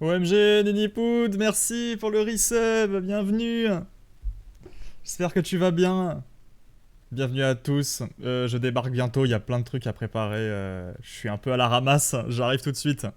OMG, Ninipoud, merci pour le resub, bienvenue. J'espère que tu vas bien. Bienvenue à tous. Je débarque bientôt, il y a plein de trucs à préparer. Je suis un peu à la ramasse, j'arrive tout de suite.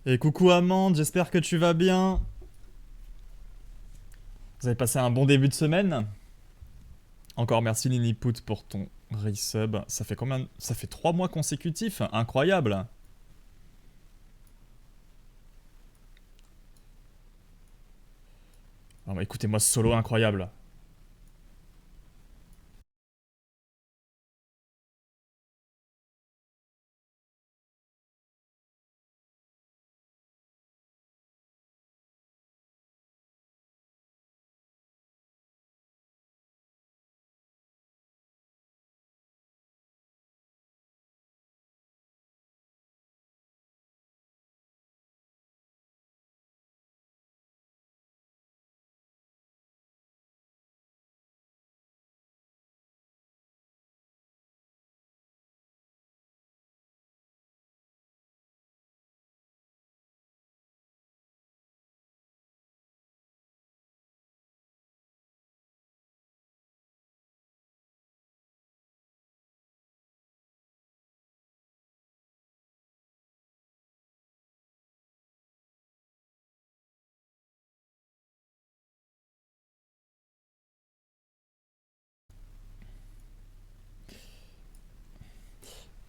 Et coucou Amande, j'espère que tu vas bien. Vous avez passé un bon début de semaine. Encore merci Ninipoud pour ton resub. Ça fait combien? Ça fait 3 mois consécutifs, incroyable. Non, mais écoutez-moi ce solo incroyable.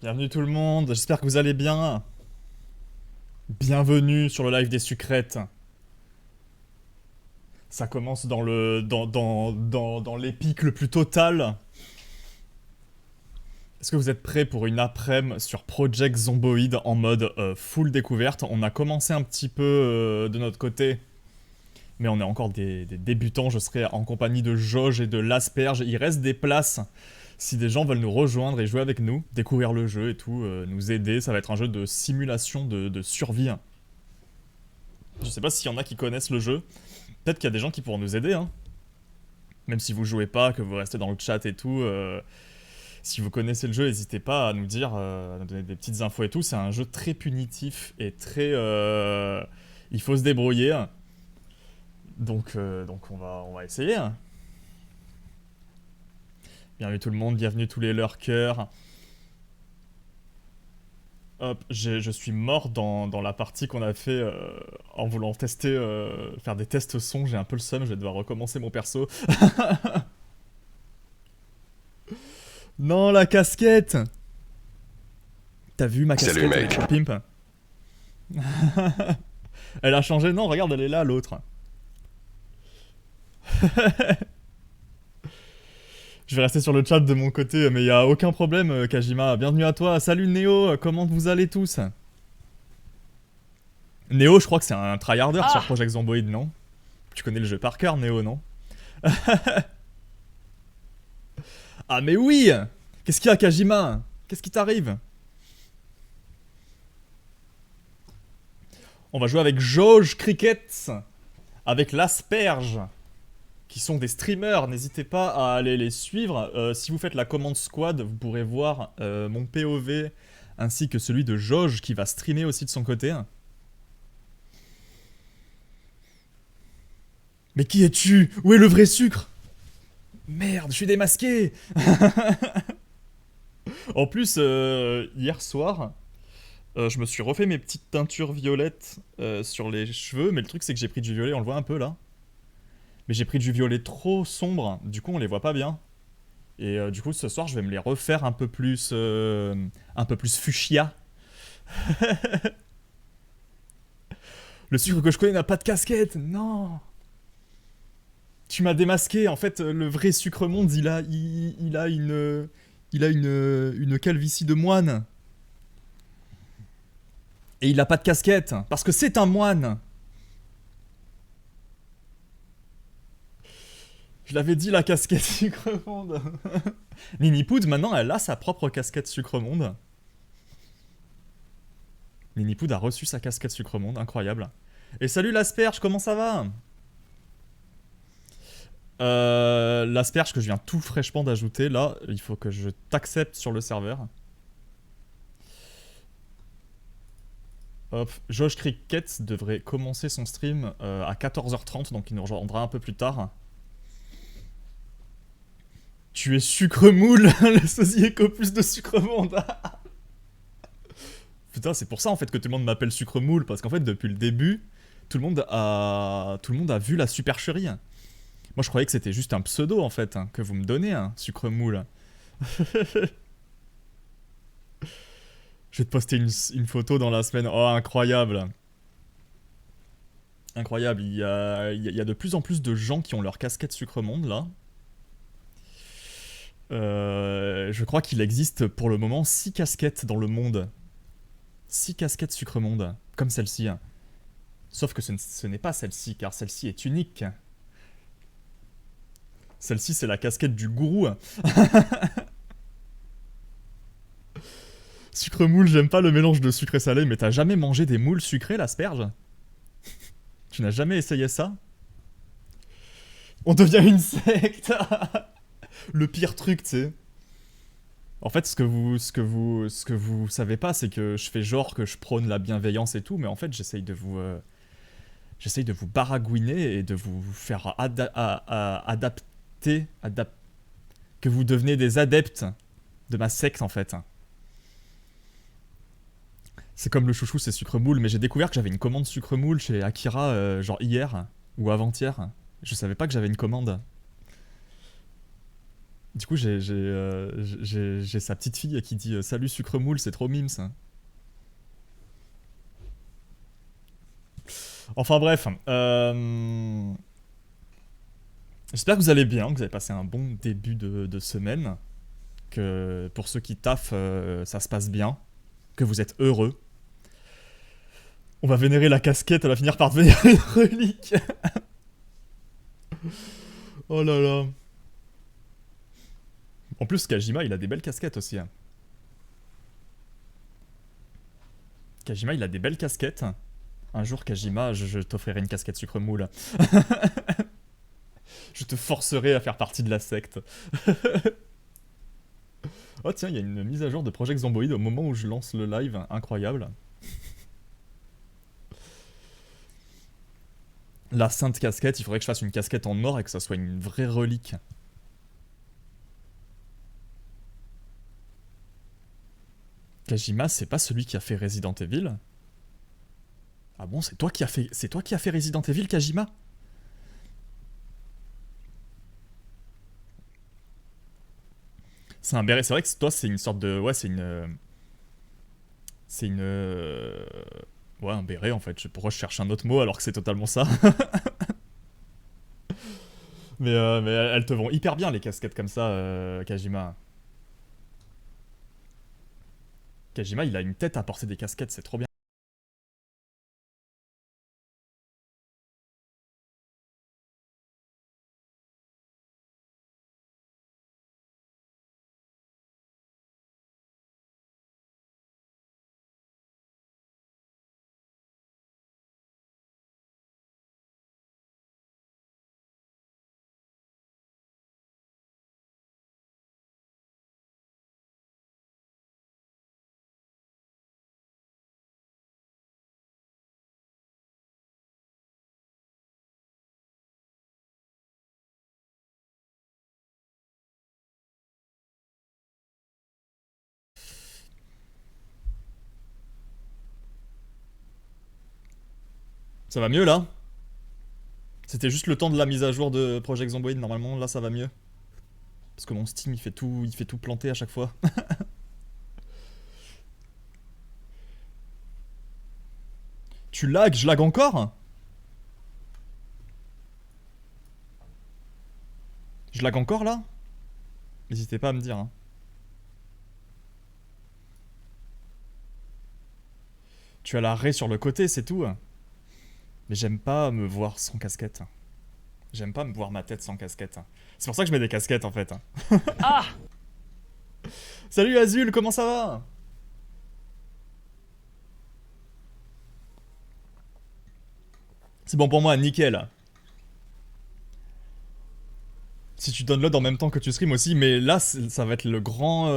Bienvenue tout le monde, j'espère que vous allez bien. Bienvenue sur le live des sucrètes. Ça commence dans l'épique le plus total. Est-ce que vous êtes prêts pour une après-midi sur Project Zomboid en mode full découverte? On a commencé un petit peu de notre côté, mais on est encore des débutants. Je serai en compagnie de Jauge et de l'Asperge. Il reste des places si des gens veulent nous rejoindre et jouer avec nous, découvrir le jeu et tout, nous aider. Ça va être un jeu de simulation de survie. Je sais pas s'il y en a qui connaissent le jeu. Peut-être qu'il y a des gens qui pourront nous aider, hein. Même si vous jouez pas, que vous restez dans le chat et tout, si vous connaissez le jeu, n'hésitez pas à nous dire, à nous donner des petites infos et tout. C'est un jeu très punitif et très... il faut se débrouiller. Donc on va essayer. Bienvenue tout le monde, bienvenue tous les lurkers. Hop, je suis mort dans la partie qu'on a fait en voulant tester, faire des tests son. J'ai un peu le seum, je vais devoir recommencer mon perso. Non, la casquette! T'as vu ma Salut, casquette mec. avec le pimp? Elle a changé? Non, regarde, elle est là, l'autre. Je vais rester sur le chat de mon côté, mais y a aucun problème, Kajima. Bienvenue à toi. Salut Néo, comment vous allez tous? Néo, je crois que c'est un tryharder sur Ah! Project Zomboid, non? Tu connais le jeu par cœur, Néo, non? Ah mais oui! Qu'est-ce qu'il y a, Kajima? Qu'est-ce qui t'arrive? On va jouer avec Jauge Crickets, avec l'Asperge, qui sont des streamers. N'hésitez pas à aller les suivre. Si vous faites la commande squad, vous pourrez voir mon POV ainsi que celui de Jauge qui va streamer aussi de son côté. Mais qui es-tu? Où est le vrai sucre? Merde, je suis démasqué. En plus, hier soir, je me suis refait mes petites teintures violettes sur les cheveux, mais le truc c'est que j'ai pris du violet, on le voit un peu là. Mais j'ai pris du violet trop sombre, du coup on les voit pas bien. Et du coup ce soir je vais me les refaire un peu plus fuchsia. Le sucre que je connais n'a pas de casquette, non. Tu m'as démasqué, en fait le vrai sucre monde il a une calvitie de moine. Et il a pas de casquette, parce que c'est un moine. Je l'avais dit, la casquette Sucremonde. Ninipoud, maintenant, elle a sa propre casquette Sucremonde. Ninipoud a reçu sa casquette Sucremonde, incroyable. Et salut l'asperge, comment ça va? L'asperge que je viens tout fraîchement d'ajouter, là, il faut que je t'accepte sur le serveur. Hop, Josh Cricket devrait commencer son stream à 14h30, donc il nous rejoindra un peu plus tard. Tu es sucre moule, le sosie éco plus de sucre monde. Putain, c'est pour ça en fait que tout le monde m'appelle sucre moule, parce qu'en fait depuis le début, tout le monde a vu la supercherie. Moi je croyais que c'était juste un pseudo en fait, hein, que vous me donnez, hein, sucre moule. Je vais te poster une photo dans la semaine. Oh, incroyable. Incroyable, il y a de plus en plus de gens qui ont leur casquette sucre monde là. Je crois qu'il existe pour le moment 6 casquettes dans le monde. 6 casquettes sucre monde, comme celle-ci. Sauf que ce n'est pas celle-ci, car celle-ci est unique. Celle-ci, c'est la casquette du gourou. Sucre moule, j'aime pas le mélange de sucre et salé, mais t'as jamais mangé des moules sucrées, l'asperge? Tu n'as jamais essayé ça? On devient une secte. Le pire truc, tu sais. En fait, ce que vous savez pas, c'est que je fais genre que je prône la bienveillance et tout, mais en fait, j'essaye de vous baragouiner et de vous faire adapter, que vous devenez des adeptes de ma secte, en fait. C'est comme le chouchou, c'est sucre moule, mais j'ai découvert que j'avais une commande sucre moule chez Akira, genre hier ou avant-hier. Je savais pas que j'avais une commande. Du coup, j'ai sa petite fille qui dit salut sucre moule, c'est trop mimes. Enfin bref, j'espère que vous allez bien, que vous avez passé un bon début de semaine, que pour ceux qui taffent, ça se passe bien, que vous êtes heureux. On va vénérer la casquette, elle va finir par devenir une relique. Oh là là. En plus, Kajima, il a des belles casquettes aussi. Kajima, il a des belles casquettes. Un jour, Kajima, je t'offrirai une casquette sucre moule. Je te forcerai à faire partie de la secte. Oh tiens, il y a une mise à jour de Project Zomboid au moment où je lance le live. Incroyable. La sainte casquette, il faudrait que je fasse une casquette en or et que ça soit une vraie relique. Kajima, c'est pas celui qui a fait Resident Evil? Ah bon, c'est toi qui as fait Resident Evil, Kajima? C'est un béret, c'est vrai que toi c'est une sorte de... Ouais, c'est une... C'est une... Ouais, un béret en fait. Pourquoi je cherche un autre mot alors que c'est totalement ça? Mais elles te vont hyper bien les casquettes comme ça, Kajima. Kajima, il a une tête à porter des casquettes, c'est trop bien. Ça va mieux là? C'était juste le temps de la mise à jour de Project Zomboid, normalement là ça va mieux. Parce que mon Steam il fait tout planter à chaque fois. Tu lag, je lag encore? Je lag encore là? N'hésitez pas à me dire. Hein. Tu as l'arrêt sur le côté, c'est tout. Mais j'aime pas me voir sans casquette. J'aime pas me voir ma tête sans casquette. C'est pour ça que je mets des casquettes en fait. Ah! Salut Azul, comment ça va? C'est bon pour moi, nickel. Si tu downloads en même temps que tu stream aussi, mais là ça va être le grand...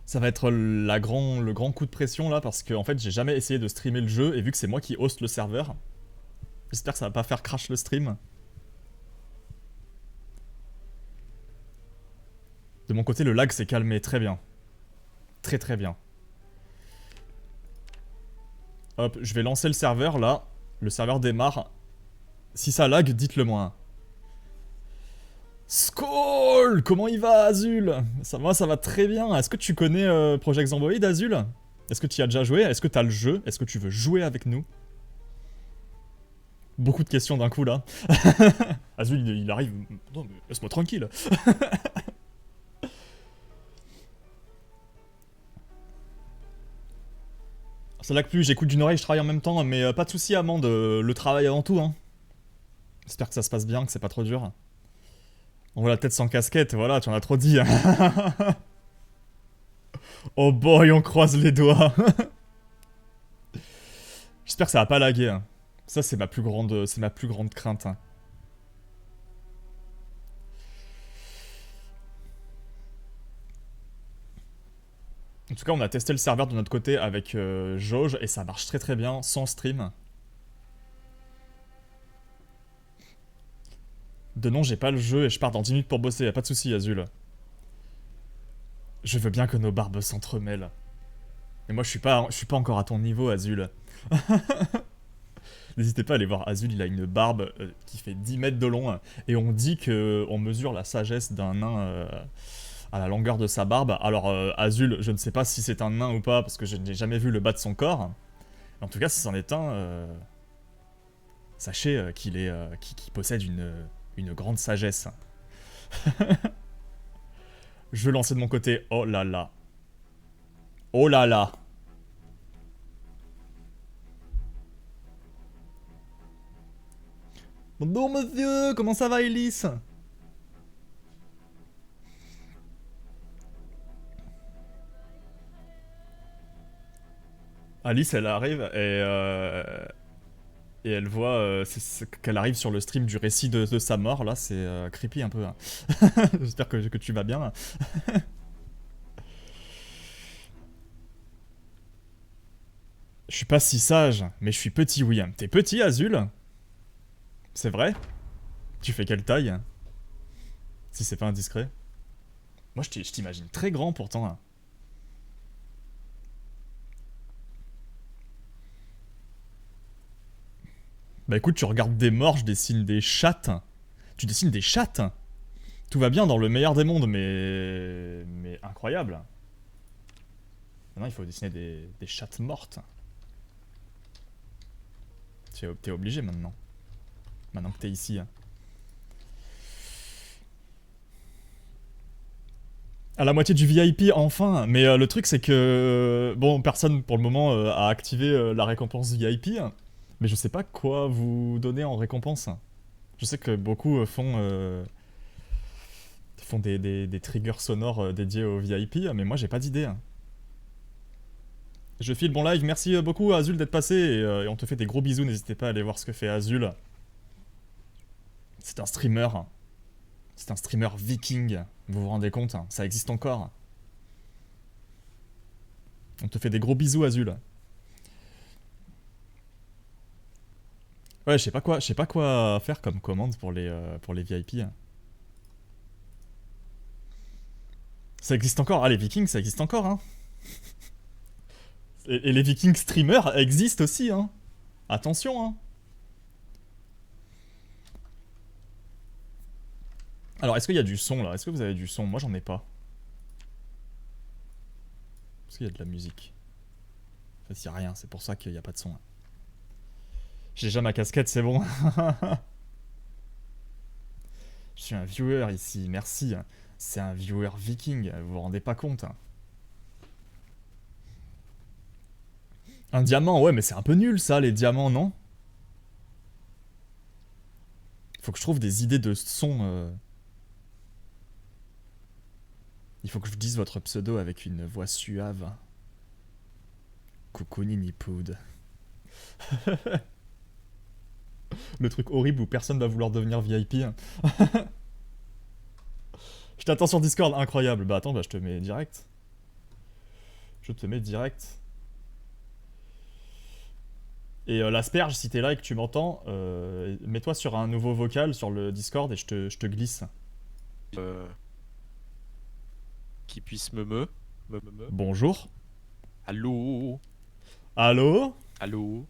ça va être le grand coup de pression là, parce que en fait j'ai jamais essayé de streamer le jeu, et vu que c'est moi qui host le serveur, j'espère que ça va pas faire crash le stream. De mon côté, le lag s'est calmé très bien. Très très bien. Hop, je vais lancer le serveur là. Le serveur démarre. Si ça lag, dites-le moi. Skoll! Comment il va, Azul? Moi, ça va très bien. Est-ce que tu connais Project Zomboid, Azul? Est-ce que tu y as déjà joué? Est-ce que tu as le jeu? Est-ce que tu veux jouer avec nous? Beaucoup de questions d'un coup là. Azul, il arrive. Non, mais laisse-moi tranquille. Ça lag plus, j'écoute d'une oreille, je travaille en même temps, mais pas de soucis, Amande, le travail avant tout. Hein. J'espère que ça se passe bien, que c'est pas trop dur. On voit la tête sans casquette, voilà, tu en as trop dit. Oh boy, on croise les doigts. J'espère que ça va pas laguer. Hein. Ça, c'est ma plus grande crainte. Hein. En tout cas, on a testé le serveur de notre côté avec Jauge et ça marche très très bien sans stream. De non, j'ai pas le jeu et je pars dans 10 minutes pour bosser, y'a pas de soucis, Azul. Je veux bien que nos barbes s'entremêlent. Mais moi, je suis pas encore à ton niveau, Azul. N'hésitez pas à aller voir Azul, il a une barbe qui fait 10 mètres de long. Et on dit qu'on mesure la sagesse d'un nain à la longueur de sa barbe. Alors, Azul, je ne sais pas si c'est un nain ou pas, parce que je n'ai jamais vu le bas de son corps. En tout cas, si c'en est un, sachez qu'il possède une grande sagesse. Je vais lancer de mon côté. Oh là là. Oh là là. Bonjour monsieur, comment ça va Elise? Alice, elle arrive et elle voit qu'elle arrive sur le stream du récit de sa mort. Là, c'est creepy un peu. Hein. J'espère que tu vas bien. Je suis pas si sage, mais je suis petit, oui. T'es petit, Azul? C'est vrai? Tu fais quelle taille? Si c'est pas indiscret. Moi, je t'imagine très grand pourtant. Hein. Bah écoute, tu regardes des morts, je dessine des chattes. Tu dessines des chattes? Tout va bien dans le meilleur des mondes, mais incroyable. Maintenant, il faut dessiner des chattes mortes. T'es obligé maintenant. Maintenant que t'es ici. À la moitié du VIP, enfin. Mais le truc, c'est que... bon, personne, pour le moment, a activé la récompense VIP. Mais je sais pas quoi vous donner en récompense. Je sais que beaucoup font des triggers sonores dédiés au VIP, mais moi, j'ai pas d'idée. Je file bon live, merci beaucoup Azul d'être passé, et on te fait des gros bisous, n'hésitez pas à aller voir ce que fait Azul. C'est un streamer. C'est un streamer viking, vous vous rendez compte? Ça existe encore. On te fait des gros bisous Azul. Ouais, je sais pas quoi faire comme commande pour les VIP. Ça existe encore, ah les vikings ça existe encore hein. Et les vikings streamers existent aussi hein. Attention, hein. Alors, est-ce qu'il y a du son, là? Est-ce que vous avez du son? Moi, j'en ai pas. Est-ce qu'il y a de la musique? En fait, il y a rien, c'est pour ça qu'il y a pas de son. J'ai déjà ma casquette, c'est bon. Je suis un viewer ici, merci. C'est un viewer viking, vous vous rendez pas compte. Un diamant, ouais, mais c'est un peu nul ça, les diamants, non? Faut que je trouve des idées de son. Il faut que je dise votre pseudo avec une voix suave. Coucou Ninipoud. Le truc horrible où personne va vouloir devenir VIP. Je t'attends sur Discord, incroyable. Bah attends, bah je te mets direct. Je te mets direct. Et l'asperge, si t'es là et que tu m'entends, mets-toi sur un nouveau vocal sur le Discord et je te glisse. Qui puisse me. Bonjour. Allô. Allô? Allô.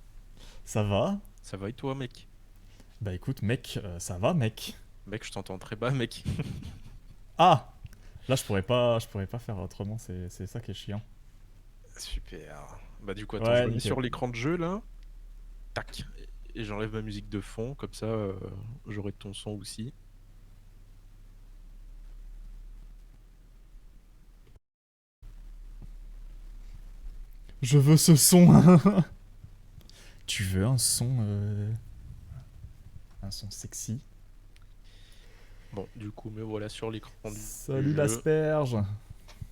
Ça va? Ça va et toi, mec? Bah écoute, mec, ça va, mec? Mec, je t'entends très bas, mec. Ah! Là, je pourrais pas faire autrement, c'est ça qui est chiant. Super. Bah du coup, attends, je Ouais, me mets nickel. sur l'écran de jeu là. Tac. Et j'enlève ma musique de fond, comme ça j'aurai ton son aussi. Je veux ce son. Tu veux un son, un son sexy? Bon, du coup, me voilà sur l'écran du Salut jeu. l'asperge.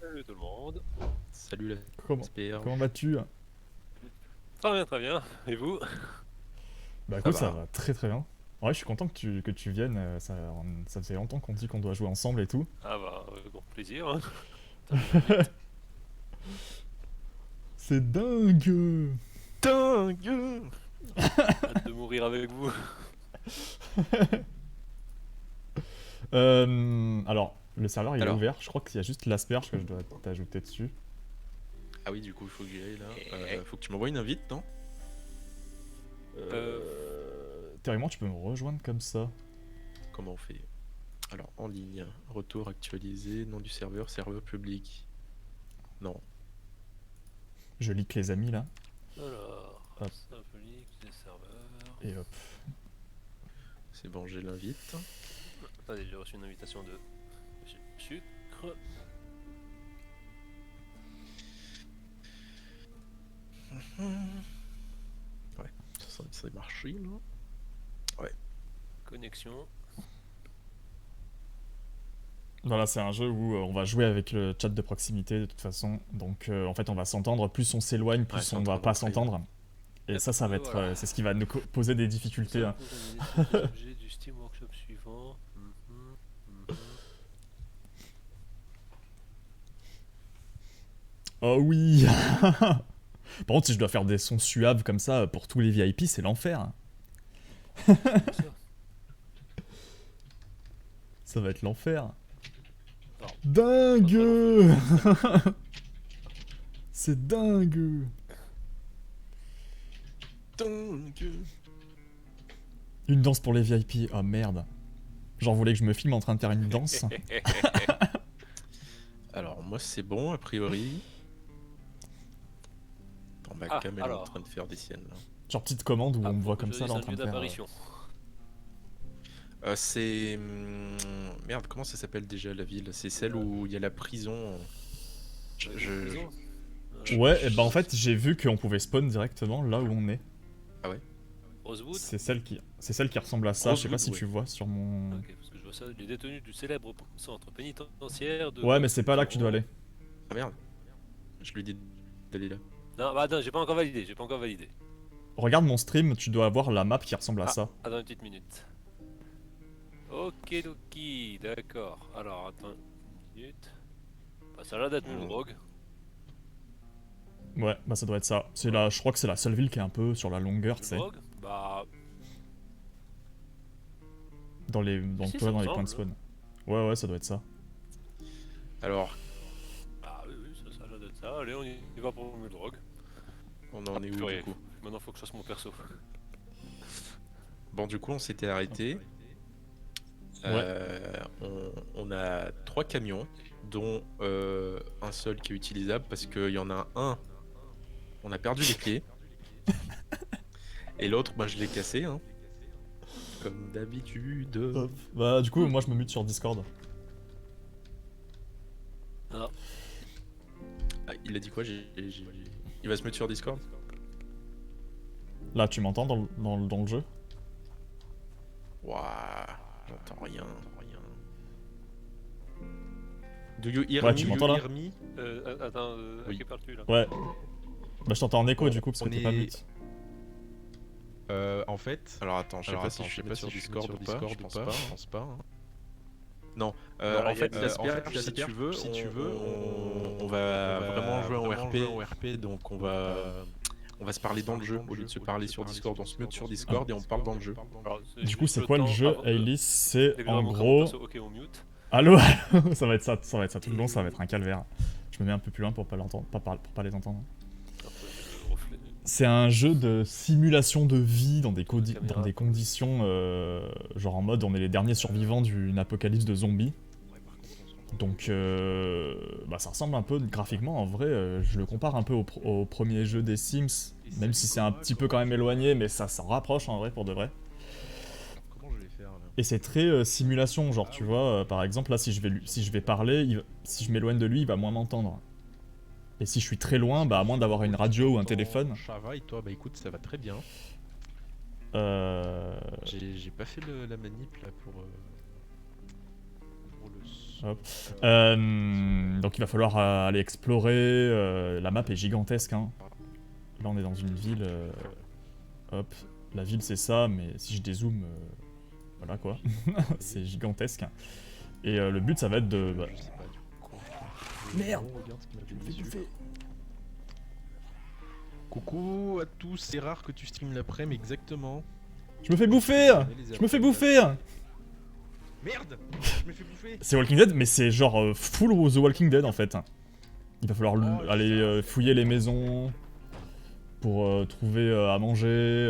Salut tout le monde. Salut Comment, comment l'asperge. vas-tu? Très bien, très bien. Et vous? Bah Ça écoute, ça va. va très très bien. Ouais, je suis content que tu viennes. Ça faisait longtemps qu'on dit qu'on doit jouer ensemble et tout. Ah bah, avec grand plaisir. Hein. C'est dingue! Dingue. Hâte de mourir avec vous. Alors, le serveur il est Alors. ouvert. Je crois qu'il y a juste l'asperge que je dois t'ajouter dessus. Ah oui, du coup, il faut que j'y aille là. Faut que tu m'envoies une invite, non? Théoriquement, tu peux me rejoindre comme ça. Comment on fait? Alors, en ligne, retour actualisé, nom du serveur, serveur public. Non. Je leak les amis là. Alors, Hop. Symfony, des serveurs. Et hop. C'est bon, j'ai l'invite. Attendez, j'ai reçu une invitation de Monsieur Sucre. Ouais, ça marché là. Ouais. Connexion. Voilà, c'est un jeu où on va jouer avec le chat de proximité de toute façon. Donc en fait, on va s'entendre. Plus on s'éloigne, Ouais, plus c'est on en va train de pas rentrer, là. s'entendre. Et ça va être, Voilà. c'est ce qui va nous poser des difficultés. Hein. Les objets du Steam Workshop suivant. Oh oui. Par contre, si je dois faire des sons suaves comme ça pour tous les VIP, c'est l'enfer. Hein. Ça. Ça va être l'enfer. Alors, Dingue. C'est dingue. Dingue. Une danse pour les VIP. Oh merde. Genre, vous voulez que je me filme en train de faire une danse? Alors, moi, c'est bon, a priori. Attends, ma Ah, cam, elle est en alors. train de faire des siennes, là. Genre petite commande où Ah, on me faut voit que comme je ça là en dise un train lieu de faire. d'apparition. C'est... Merde, comment ça s'appelle déjà, la ville? C'est celle où il y a la prison. Prison. Ouais, et bah en fait, j'ai vu qu'on pouvait spawn directement là où on est. Ah ouais? Rosewood. C'est celle qui ressemble à ça. Je sais pas Rosewood, si ouais. tu vois sur mon. Ok, parce que je vois ça, les détenus du célèbre centre pénitentiaire de... Ouais, mais c'est pas là que tu dois aller. Ah merde. Je lui dis d'aller là. Non, bah attends, j'ai pas encore validé. Regarde mon stream, tu dois avoir la map qui ressemble à Ah, ça. attends une petite minute. Ok, Doki, d'accord. Alors, attends une minute. Bah, ça a l'air d'être Mulgrog. Ouais, bah ça doit être ça. C'est là, je crois que c'est la seule ville qui est un peu sur la longueur, tu sais. Mulgrog. Bah, Dans les, Si, toi, ça dans les me points de semble. spawn. Ouais, ça doit être ça. Alors, bah oui, ça a l'air d'être ça. Allez, on y va pour Mulgrog. on en est où, Purée, du coup? maintenant faut que je fasse mon perso. Bon, du coup, on s'était arrêté. On a 3 camions, dont un seul qui est utilisable parce qu'il y en a un, on a perdu les clés. Et l'autre, je l'ai cassé, hein. Comme d'habitude. Hop. Bah du coup moi je me mute sur Discord. Ah, il a dit quoi? Il va se mettre sur Discord? Là tu m'entends dans le jeu? Waouh, j'entends rien. Do you hear Ouais, me? tu m'entends, là? Attends, à Oui. qui parles-tu là? Ouais. Bah je t'entends en écho Bon, du coup parce que on t'es pas est- mute. En fait, alors attends, je sais pas si je suis sur Discord ou pas, je pense pas. Hein. Non, Non, en il y a fait, que Jasper, Jasper, si tu veux, on va vraiment jouer en RP, donc on va se parler dans le jeu au lieu de se parler sur Discord. On se mute sur Discord et on parle dans le jeu. Alors, Du coup c'est quoi le jeu Alice? C'est en Dès que gros... j'avance, ok, on mute. Allô. Ça va être ça tout le long, ça va être un calvaire. Je me mets un peu plus loin pour pas l'entendre, pour pas les entendre. Après, le reflet. C'est un jeu de simulation de vie dans des, Caméra. dans des conditions genre en mode on est les derniers survivants d'une apocalypse de zombies. Donc bah, ça ressemble un peu graphiquement en vrai, je le compare un peu au premier jeu des Sims, même si c'est un petit peu quand même éloigné, mais ça s'en rapproche en vrai pour de vrai. Comment je vais faire là? Et c'est très simulation, genre tu vois, par exemple là si je vais parler, si je m'éloigne de lui il va moins m'entendre. Et si je suis très loin, bah à moins d'avoir une radio ou un téléphone. Java et toi, bah écoute, ça va très bien. Euh... J'ai pas fait la manip là pour le. Hop. Donc il va falloir aller explorer, la map est gigantesque hein. Là on est dans une ville, hop, la ville c'est ça, mais si je dézoome, voilà quoi, c'est gigantesque. Et le but ça va être de... Je sais pas du coup. Merde. Regarde ce qu'il m'a fait. Coucou à tous, c'est rare que tu streames l'après-midi, exactement. Je me fais bouffer. Je me fais bouffer. Merde, je me fais bouffer. C'est Walking Dead, mais c'est genre full The Walking Dead en fait. Il va falloir aller fouiller les maisons pour trouver à manger.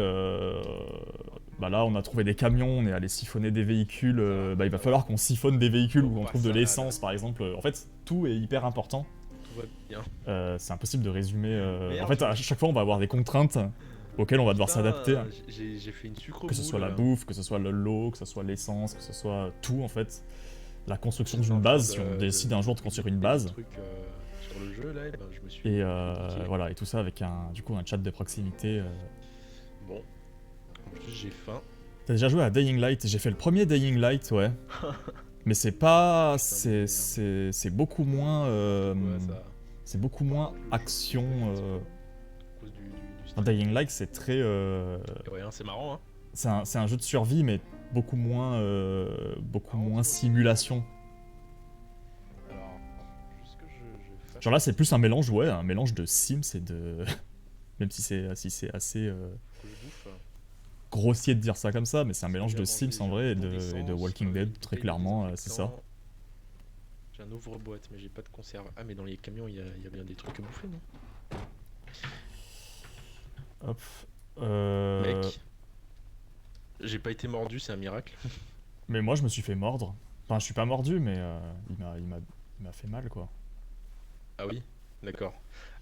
Bah là, on a trouvé des camions, on est allé siphonner des véhicules. Bah il va falloir qu'on siphonne des véhicules où on trouve de l'essence par exemple. En fait, tout est hyper important. Tout va bien. C'est impossible de résumer. Merde. En fait, à chaque fois, on va avoir des contraintes auxquelles on va devoir s'adapter. J'ai fait une sucre Que ce soit la bouffe, que ce soit l'eau, que ce soit l'essence, que ce soit tout en fait. La construction d'une base, si on décide un jour de construire une base. Sur le jeu, là, et ben, je me suis Et cliqué. voilà, et tout ça avec du coup un chat de proximité. Bon, en plus j'ai faim. T'as déjà joué à Dying Light? J'ai fait le premier Dying Light, ouais. Mais c'est pas... C'est beaucoup moins... Ouais, ça, c'est beaucoup moins action... à cause du Dans Dying Light, c'est très... Ouais, hein, c'est marrant, hein. C'est un jeu de survie, mais beaucoup moins simulation. Alors, juste que je fasse Genre là, c'est plus un mélange, ouais, un mélange de Sims et de... Même si c'est assez que je bouffe. grossier de dire ça comme ça, mais c'est un mélange de Sims en vrai et de Walking Dead, très clairement, c'est ça. J'ai un ouvre-boîte, mais j'ai pas de conserve. Ah, mais dans les camions, il y a bien des trucs à bouffer, non? Hop. Mec, j'ai pas été mordu, c'est un miracle. Mais moi, je me suis fait mordre. Enfin, je suis pas mordu, mais il m'a fait mal, quoi. Ah oui, d'accord.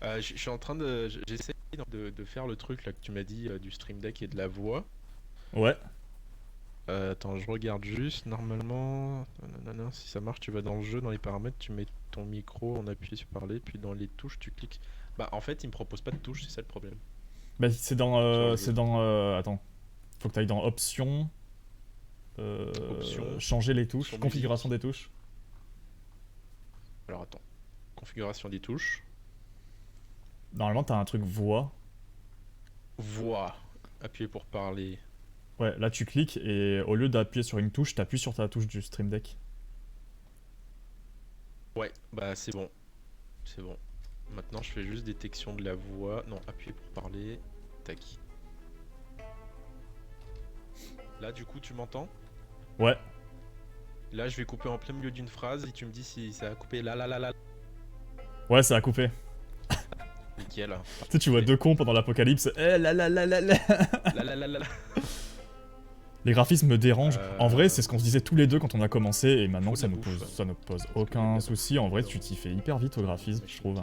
Je suis en train de... J'essaie de faire le truc là que tu m'as dit du Stream Deck et de la voix. Ouais. Attends, je regarde juste. Normalement, nanana, si ça marche, tu vas dans le jeu, dans les paramètres, tu mets ton micro, on appuie sur parler, puis dans les touches, tu cliques. Bah, en fait, il me propose pas de touches, c'est ça le problème. Bah, c'est dans... Attends. Faut que t'ailles dans Options. Options. Changer les touches. Sur Configuration des touches. Alors attends. Configuration des touches. Normalement, t'as un truc voix. Voix. Appuyer pour parler. Ouais, là tu cliques et au lieu d'appuyer sur une touche, t'appuies sur ta touche du Stream Deck. Ouais, bah c'est bon. C'est bon. Maintenant, je fais juste détection de la voix. Non, appuyer pour parler. Tac. Là, du coup, tu m'entends? Ouais. Là, je vais couper en plein milieu d'une phrase et tu me dis si ça a coupé là. Ouais, ça a coupé. Nickel. Tu sais, tu vois deux cons pendant l'apocalypse. Eh là là là là là. Là. Les graphismes me dérangent. En vrai, c'est ce qu'on se disait tous les deux quand on a commencé, et maintenant Faut de ça la nous bouffe. pose aucun souci. En vrai, tu t'y fais hyper vite au graphisme, je trouve.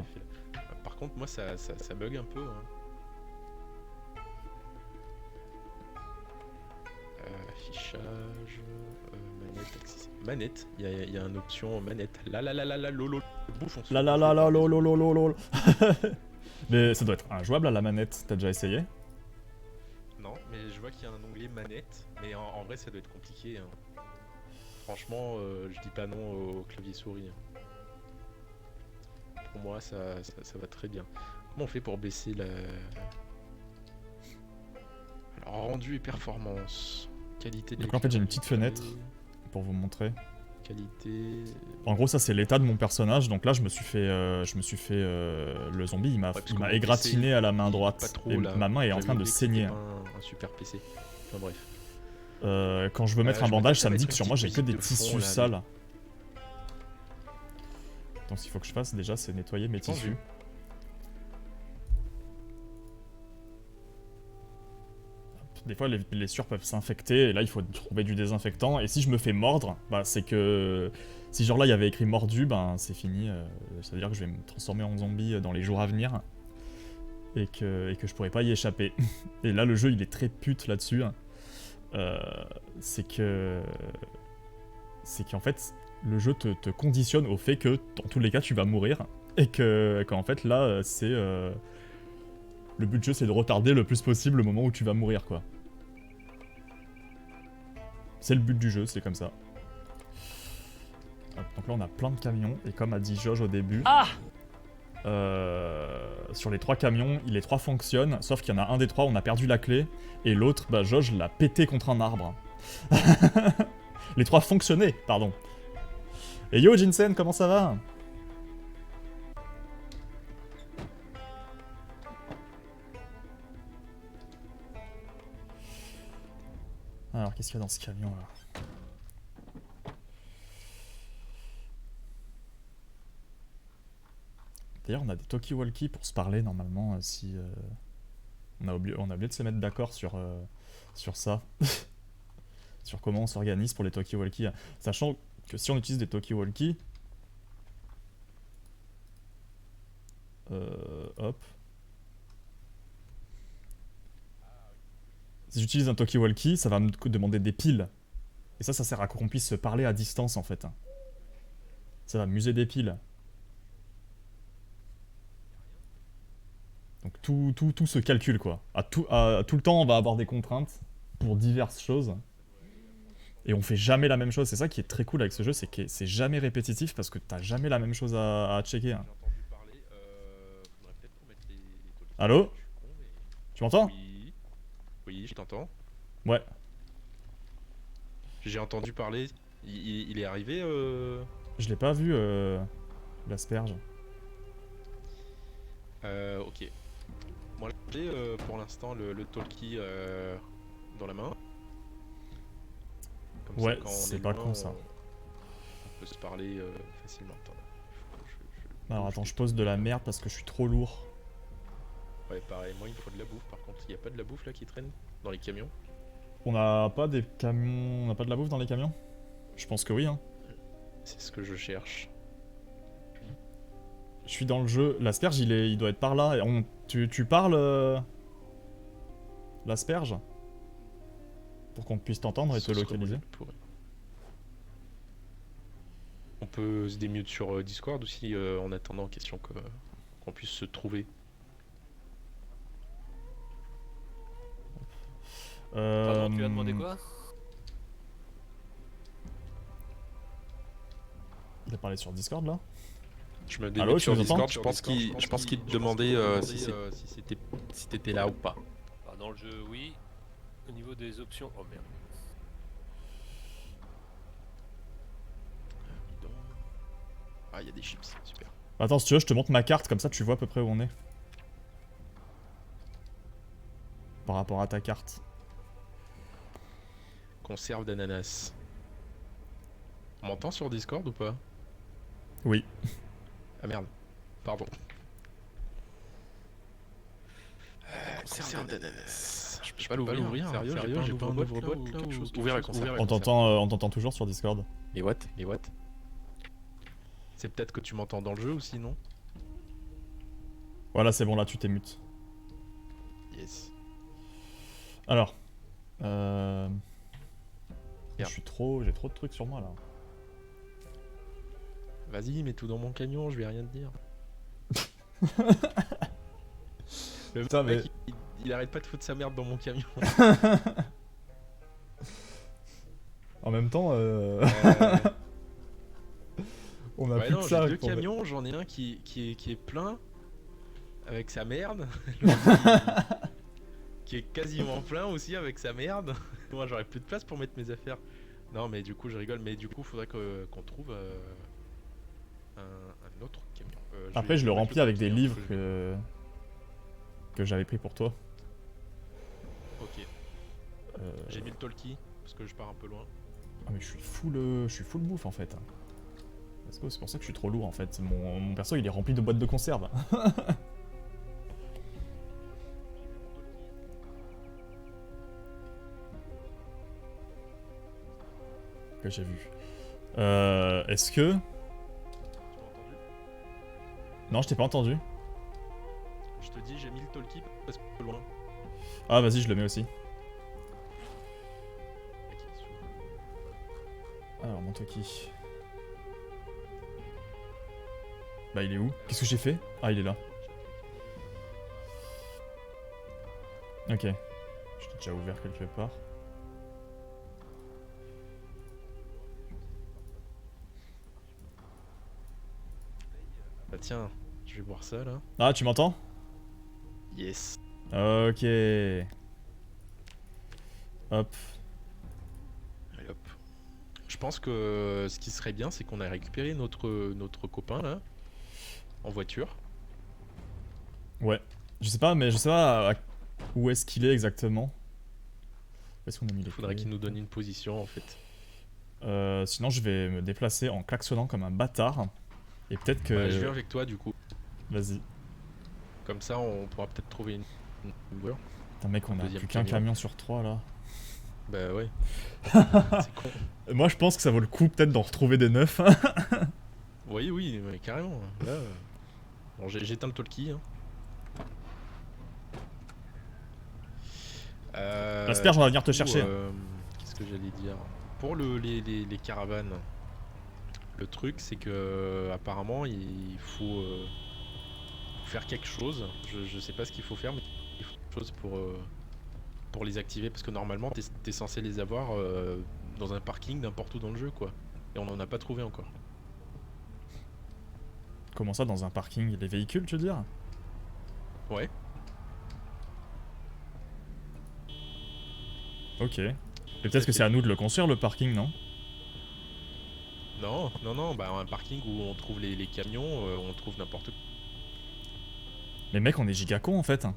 Par contre, moi, ça bug un peu. Hein. Affichage, manette, accessible. Manette, il y a une option manette. Lolo, le bouffon. Lol. Mais ça doit être injouable à la manette, t'as déjà essayé? Non, mais je vois qu'il y a un onglet manette, mais en vrai, ça doit être compliqué. Hein. Franchement, je dis pas non au clavier souris. Hein. Pour moi, ça va très bien. Comment on fait pour baisser la... Alors, rendu et performance. Qualité de Donc là, en fait, j'ai une l'éclairage, petite fenêtre pour vous montrer. Qualité... En gros, ça c'est l'état de mon personnage. Donc là, je me suis fait le zombie. Il m'a Ouais, parce que mon égratigné PC, à la main il est droite. pas trop, Et là. ma main est en J'avais train de oublié que c'était saigner. pas un super PC. Enfin bref. Quand je veux mettre un je bandage, m'attends ça à me dit mettre que une sur moi j'ai petite que des musique de fond, tissus là, sales. Donc ce qu'il faut que je fasse déjà, c'est nettoyer mes Entendu. tissus. Des fois, les blessures peuvent s'infecter, et là, il faut trouver du désinfectant. Et si je me fais mordre, bah, c'est que... Si genre là, il y avait écrit mordu, ben c'est fini. Ça veut dire que je vais me transformer en zombie dans les jours à venir. Et que je pourrais pas y échapper. Et là, le jeu, il est très pute là-dessus. C'est qu'en fait, le jeu te conditionne au fait que, dans tous les cas, tu vas mourir. Et qu'en fait, là, c'est... Le but du jeu, c'est de retarder le plus possible le moment où tu vas mourir, quoi. C'est le but du jeu, c'est comme ça. Hop, donc là, on a plein de camions, et comme a dit Josh au début... sur les 3 camions, les 3 fonctionnent, sauf qu'il y en a un des 3, on a perdu la clé, et l'autre, bah Josh l'a pété contre un arbre. Les 3 fonctionnaient, pardon. Et yo Jinsen, comment ça va? Alors, qu'est-ce qu'il y a dans ce camion là? D'ailleurs, on a des talkie-walkie pour se parler normalement si... on a oublié de se mettre d'accord sur ça. Sur comment on s'organise pour les talkie-walkie. Sachant que si on utilise des talkie-walkie... hop. Si j'utilise un talkie-walkie, ça va me demander des piles. Et ça sert à qu'on puisse se parler à distance en fait. Ça va m'user des piles. Donc tout se calcule quoi. À tout le temps, on va avoir des contraintes pour diverses choses. Et on fait jamais la même chose. C'est ça qui est très cool avec ce jeu, c'est que c'est jamais répétitif parce que t'as jamais la même chose à checker. Hein. J'ai entendu parler, faudrait peut-être qu'on mette les talkies. Allô? Je suis con, mais... Tu m'entends? Oui. Oui, je t'entends. Ouais. J'ai entendu parler. Il est arrivé Je l'ai pas vu, l'asperge. Ok. Moi j'ai pour l'instant le talkie dans la main. Comme Ouais, ça, quand on c'est est pas loin, con ça. on peut se parler facilement. Attends, faut que Alors bouge attends, les je pose de la trucs, là. merde parce que je suis trop lourd. Ouais, pareil, moi il me faut de la bouffe par contre. Il n'y a pas de la bouffe là qui traîne dans les camions. On n'a pas des camions... On n'a pas de la bouffe dans les camions? Je pense que oui, hein. C'est ce que je cherche. Je suis dans le jeu. L'asperge, il doit être par là. Et tu parles... l'asperge? Pour qu'on puisse t'entendre et te Ce serait localiser. moyen pour- On peut se démute sur Discord aussi en attendant question qu'on puisse se trouver. Pardon, tu as demandé quoi? Il a parlé sur Discord là? Je me démute Allô, tu sur nous entends? Discord. Je pense qu'il te demandait si t'étais là ou pas. Ah, dans le jeu, oui. Au niveau des options... Oh merde. Ah, il y a des chips, super. Attends, si tu veux, je te montre ma carte, comme ça tu vois à peu près où on est. Par rapport à ta carte. Conserve d'ananas. On m'entend sur Discord ou pas? Oui. Ah merde, pardon. Conserve d'ananas. Je Je peux pas l'ouvrir, sérieux, j'ai pas un ouvre-boîte là ou quelque chose. Ouvert avec concert. On t'entend toujours sur Discord. Et what? C'est peut-être que tu m'entends dans le jeu aussi, non? Voilà, c'est bon, là tu t'es mute. Yes. Alors. Merde. J'ai trop de trucs sur moi là. Vas-y, mets tout dans mon camion, je vais rien te dire. Le Putain, mec, il arrête pas de foutre sa merde dans mon camion. En même temps, on a Ouais, plus non, que j'ai ça. deux pour- camions, j'en ai un qui est plein avec sa merde, qui est quasiment plein aussi avec sa merde. Moi, j'aurais plus de place pour mettre mes affaires. Non, mais du coup, je rigole, mais du coup, faudrait qu'on trouve un autre camion. Après, je le vais remplis mettre avec des conteneur, livres parce que que j'avais pris pour toi. Ok, j'ai mis le talkie parce que je pars un peu loin. Ah, mais je suis full bouffe en fait. Let's go, c'est pour ça que je suis trop lourd en fait. Mon perso il est rempli de boîtes de conserve. Que j'ai vu. Est-ce que... Tu m'as entendu? Non, je t'ai pas entendu. Je te dis, j'ai mis le talkie parce que loin. Ah, vas-y, je le mets aussi. Mec, il est sourd. Alors, mon Toki. Bah, il est où? Qu'est-ce que j'ai fait? Ah, il est là. Ok. Je l'ai déjà ouvert quelque part. Bah tiens, je vais boire ça là. Ah, tu m'entends? Yes. Ok. Hop. Allez hop. Je pense que ce qui serait bien, c'est qu'on a récupéré notre copain là, en voiture. Ouais. Je sais pas, mais je sais pas où est-ce qu'il est exactement. Où est-ce qu'on a mis les Il faudrait clés qu'il nous donne une position en fait. Sinon, je vais me déplacer en klaxonnant comme un bâtard. Et peut-être que... Bah, je viens avec toi du coup. Vas-y. Comme ça, on pourra peut-être trouver une Uber. Putain, mec, on a Deuxième plus qu'un camion. camion sur 3 là. Bah ouais. C'est con. Moi, je pense que ça vaut le coup peut-être d'en retrouver des neufs. Oui, oui, mais carrément. Là, bon, j'éteins le talkie. Hein. L'asperge, on va venir te du coup, chercher. Qu'est-ce que j'allais dire? Pour les caravanes, le truc c'est que apparemment il faut faire quelque chose. Je sais pas ce qu'il faut faire, mais il faut quelque chose pour les activer parce que normalement t'es censé les avoir dans un parking n'importe où dans le jeu quoi. Et on en a pas trouvé encore. Comment ça, dans un parking? Les véhicules, tu veux dire? Ouais. Ok. Et peut-être que c'est à nous de le construire, le parking, non? Non, bah un parking où on trouve les camions, on trouve n'importe Mais mec, on est giga con en fait.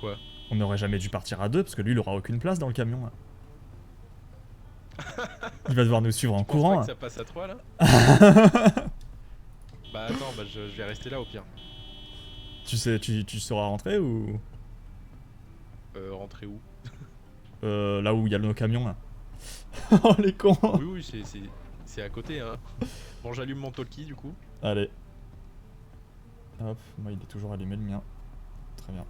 quoi. On n'aurait jamais dû partir à deux parce que lui, il aura aucune place dans le camion. Là. Il va devoir nous suivre en Je pense courant. pas que ça passe à 3 là. Bah attends, bah je vais rester là au pire. Tu sauras rentrer ou Rentrer où? là où il y a nos camions là. Oh les cons. Oui, c'est à côté hein. Bon, j'allume mon talkie du coup. Allez. Hop, moi il est toujours allumé le mien. Très bien.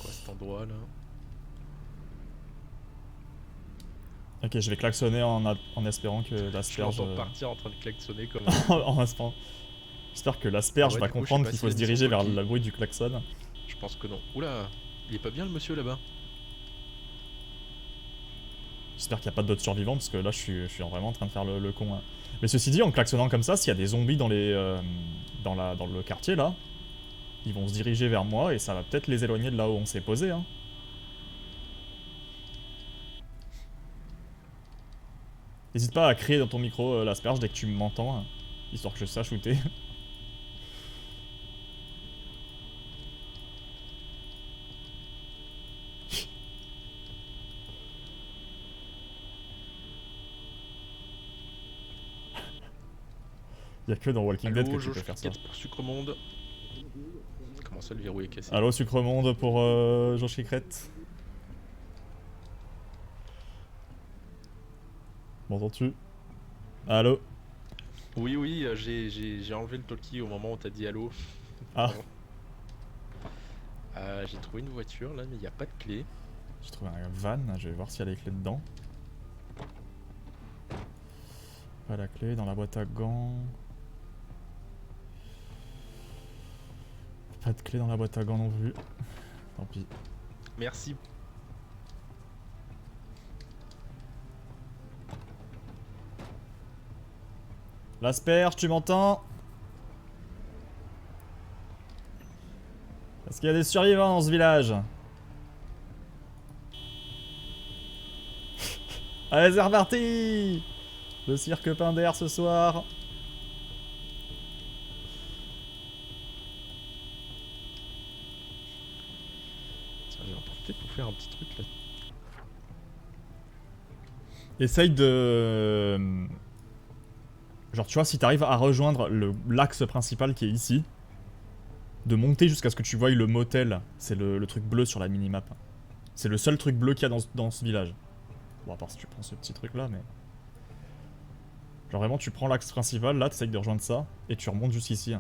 Quoi cet endroit là? Ok, je vais klaxonner en espérant que Je l'asperge... l'entends partir en train de klaxonner comme... en espérant... J'espère que l'asperge Ah ouais, va du coup, je sais comprendre pas qu'il s'il faut a se mis son diriger vers talkie. le bruit du klaxon. Je pense que non. Oula, il est pas bien le monsieur là-bas. J'espère qu'il n'y a pas d'autres survivants parce que là je suis vraiment en train de faire le con. Hein. Mais ceci dit, en klaxonnant comme ça, s'il y a des zombies dans le quartier là, ils vont se diriger vers moi et ça va peut-être les éloigner de là où on s'est posé. Hein. N'hésite pas à crier dans ton micro l'asperge dès que tu m'entends, hein, histoire que je sache où t'es. Il y a que dans Walking Dead que Allô, tu peux Josh faire ça. Cricket pour Sucre Monde. Comment ça, le verrou est cassé. Allô, Sucre Monde pour Jean Chicrette. M'entends-tu? Allô? Oui, j'ai enlevé le talkie au moment où t'as dit allô. Ah, Pardon. J'ai trouvé une voiture là, mais il n'y a pas de clé. j'ai trouvé un van, je vais voir s'il y a les clés dedans. Pas la clé, dans la boîte à gants. Pas de clé dans la boîte à gants non plus. Tant pis. Merci. L'asperge, tu m'entends? Est-ce qu'il y a des survivants dans ce village? Allez, c'est reparti! Le cirque Pinder ce soir. Tiens, je vais en profiter pour faire un petit truc là. Essaye de... Genre, tu vois, si t'arrives à rejoindre l'axe principal qui est ici, de monter jusqu'à ce que tu voies le motel, c'est le truc bleu sur la minimap. C'est le seul truc bleu qu'il y a dans ce village. Bon, à part si tu prends ce petit truc là, mais... Genre vraiment, tu prends l'axe principal, là, t'essayes de rejoindre ça, et tu remontes jusqu'ici.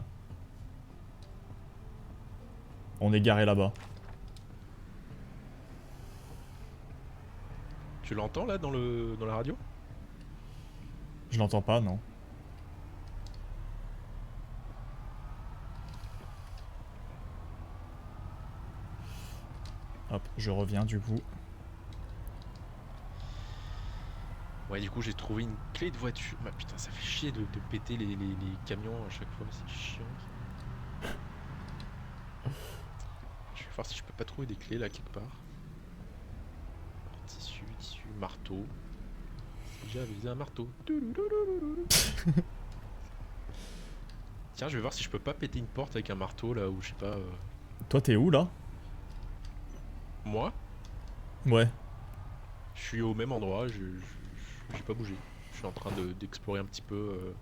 On est garé là-bas. Tu l'entends là dans la radio? Je l'entends pas, non. Hop, je reviens du coup. Ouais, du coup, j'ai trouvé une clé de voiture. Bah putain, ça fait chier de péter les camions à chaque fois, c'est chiant. Je vais voir si je peux pas trouver des clés là quelque part. Alors, tissu, marteau. J'avais un marteau. Tiens, je vais voir si je peux pas péter une porte avec un marteau là, ou je sais pas. Toi, t'es où, là? Moi, Ouais. je suis au même endroit, j'ai pas bougé. Je suis en train d'explorer un petit peu.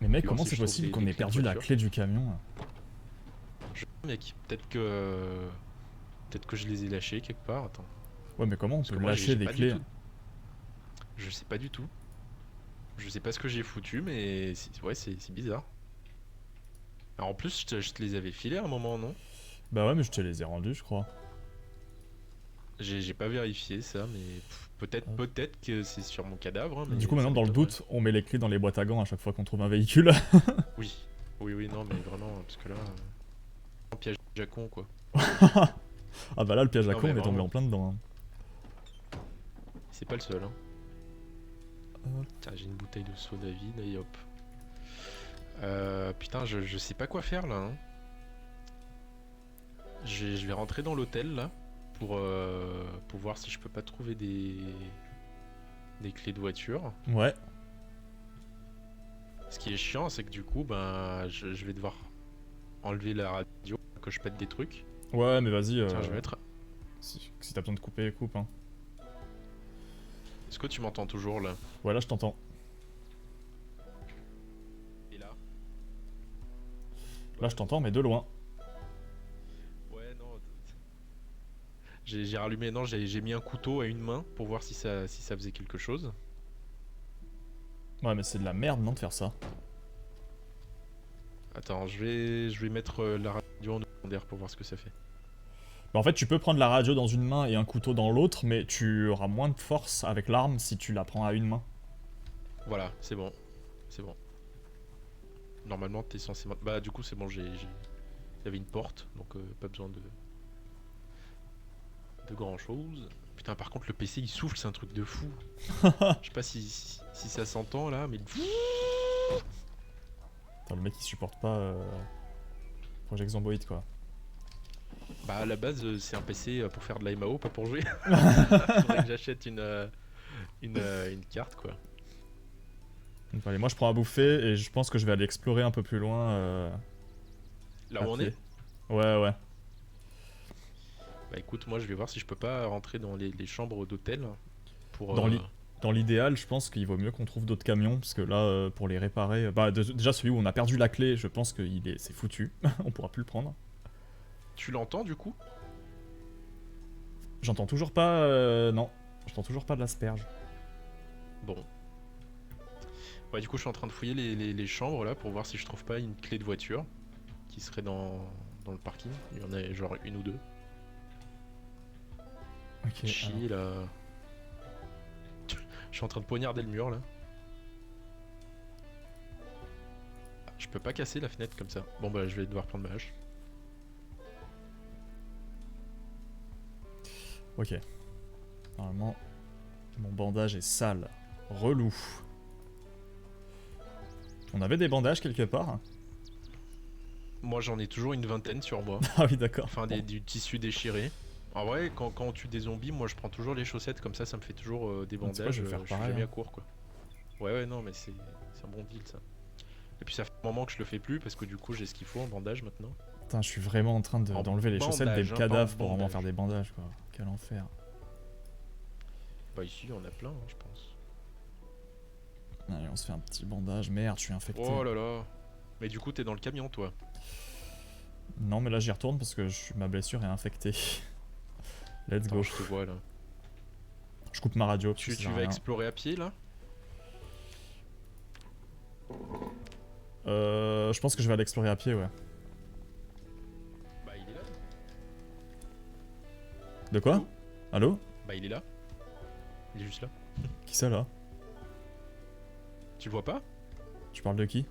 Mais mec, voir comment si c'est je trouve possible des qu'on ait clés de perdu la voiture. clé du camion? Mec, peut-être que je les ai lâchés quelque part. Attends. Ouais, mais comment on Parce peut que moi, lâcher j'ai des pas du clés? tout- Je sais pas du tout. Je sais pas ce que j'ai foutu, mais ouais, c'est bizarre. Alors, en plus, je te les avais filés à un moment, non? Bah ouais, mais je te les ai rendus, je crois. J'ai pas vérifié ça, mais peut-être que c'est sur mon cadavre. Hein, mais Du coup, ça maintenant, dans le m'étonnerait. on met les clés dans les boîtes à gants à chaque fois qu'on trouve un véhicule. Oui, oui, non, mais vraiment, parce que là, un piège à con quoi. Ah bah là, le piège à Non, con, mais on est tombé vraiment. en plein dedans. C'est pas le seul. Hein. Hop. Tiens, j'ai une bouteille de soda vide et hop. Putain, je sais pas quoi faire là. Hein. Je vais rentrer dans l'hôtel là pour voir si je peux pas trouver des clés de voiture. Ouais. Ce qui est chiant, c'est que du coup, ben, je vais devoir enlever la radio, que je pète des trucs. Ouais, mais vas-y. Tiens, je vais mettre. Si t'as besoin de couper, coupe. Hein. Est-ce que tu m'entends toujours là? Ouais, là, je t'entends. Et là? Là, je t'entends, mais de loin. Ouais, non. J'ai rallumé, non, j'ai mis un couteau à une main pour voir si ça faisait quelque chose. Ouais, mais c'est de la merde, non, de faire ça. Attends, je vais mettre la radio en secondaire pour voir ce que ça fait. Bah, en fait, tu peux prendre la radio dans une main et un couteau dans l'autre, mais tu auras moins de force avec l'arme si tu la prends à une main. Voilà, c'est bon. C'est bon. Normalement, t'es censé... Bah, du coup, c'est bon, il y avait une porte, donc pas besoin de grand chose. Putain, par contre, le PC il souffle, c'est un truc de fou. Je sais pas si ça s'entend là, mais. Attends, le mec il supporte pas Project Zomboid quoi. Bah, à la base, c'est un PC pour faire de la MAO, pas pour jouer. Faudrait que j'achète une carte quoi. Donc, allez, moi je prends à bouffer et je pense que je vais aller explorer un peu plus loin. Là à où on pied. est. Ouais. Bah écoute, moi je vais voir si je peux pas rentrer dans les chambres d'hôtel pour. Dans l'idéal, je pense qu'il vaut mieux qu'on trouve d'autres camions, parce que là, pour les réparer... Bah, déjà, celui où on a perdu la clé, je pense que c'est foutu. On pourra plus le prendre. Tu l'entends du coup? J'entends toujours pas... non, j'entends toujours pas de l'asperge. Bon. Ouais, du coup, je suis en train de fouiller les chambres là pour voir si je trouve pas une clé de voiture qui serait dans le parking. Il y en a genre une ou deux. Ok, alors. Chi là. Je suis en train de poignarder le mur là. Ah, je peux pas casser la fenêtre comme ça. Bon bah je vais devoir prendre ma hache. Ok. Normalement, mon bandage est sale. Relou. On avait des bandages quelque part? Moi j'en ai toujours une vingtaine sur moi. Ah oui, d'accord. Enfin Bon. du tissu déchiré. En vrai quand on tue des zombies, moi je prends toujours les chaussettes comme ça me fait toujours des Donc, tu sais quoi, bandages. je vais faire Je suis pareil, jamais hein. à court quoi. Ouais non mais c'est un bon deal ça. Et puis ça fait un moment que je le fais plus parce que du coup j'ai ce qu'il faut en bandage maintenant. Putain, je suis vraiment en train En d'enlever les chaussettes des bandage, hein, cadavres pas en pour vraiment bandage. faire des bandages, quoi. Quel enfer. Bah ici on a plein hein, je pense. Allez, on se fait un petit bandage. Merde, je suis infecté. Oh là là. Mais du coup t'es dans le camion toi. Non, mais là, j'y retourne parce que ma blessure est infectée. Let's Attends, go. je te vois là. Je coupe ma radio. Parce que Tu ça sert à vas rien. explorer à pied là? Je pense que je vais aller explorer à pied, ouais. Bah il est là. De quoi? Allô? Bah il est là. Il est juste là. Qui ça, là? Tu le vois pas? Tu parles de qui?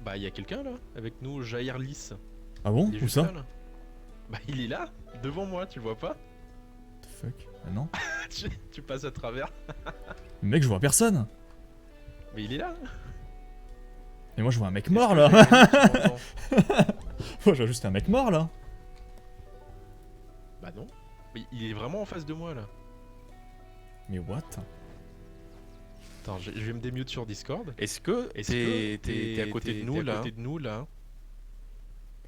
Bah il y a quelqu'un là avec nous, Jair Lys. Ah bon? Il est Où juste ça? là. Bah il est là, devant moi, tu le vois pas? The fuck? Ah non? tu passes à travers. Mais mec, je vois personne! Mais il est là. Et moi, je vois un mec Est-ce mort, que là! Jair Lys, tu m'entends? Moi, je vois juste un mec mort, là! Bah non. Mais il est vraiment en face de moi là. Mais what? Attends, je vais me démute sur Discord. Est-ce que T'es à côté de nous là?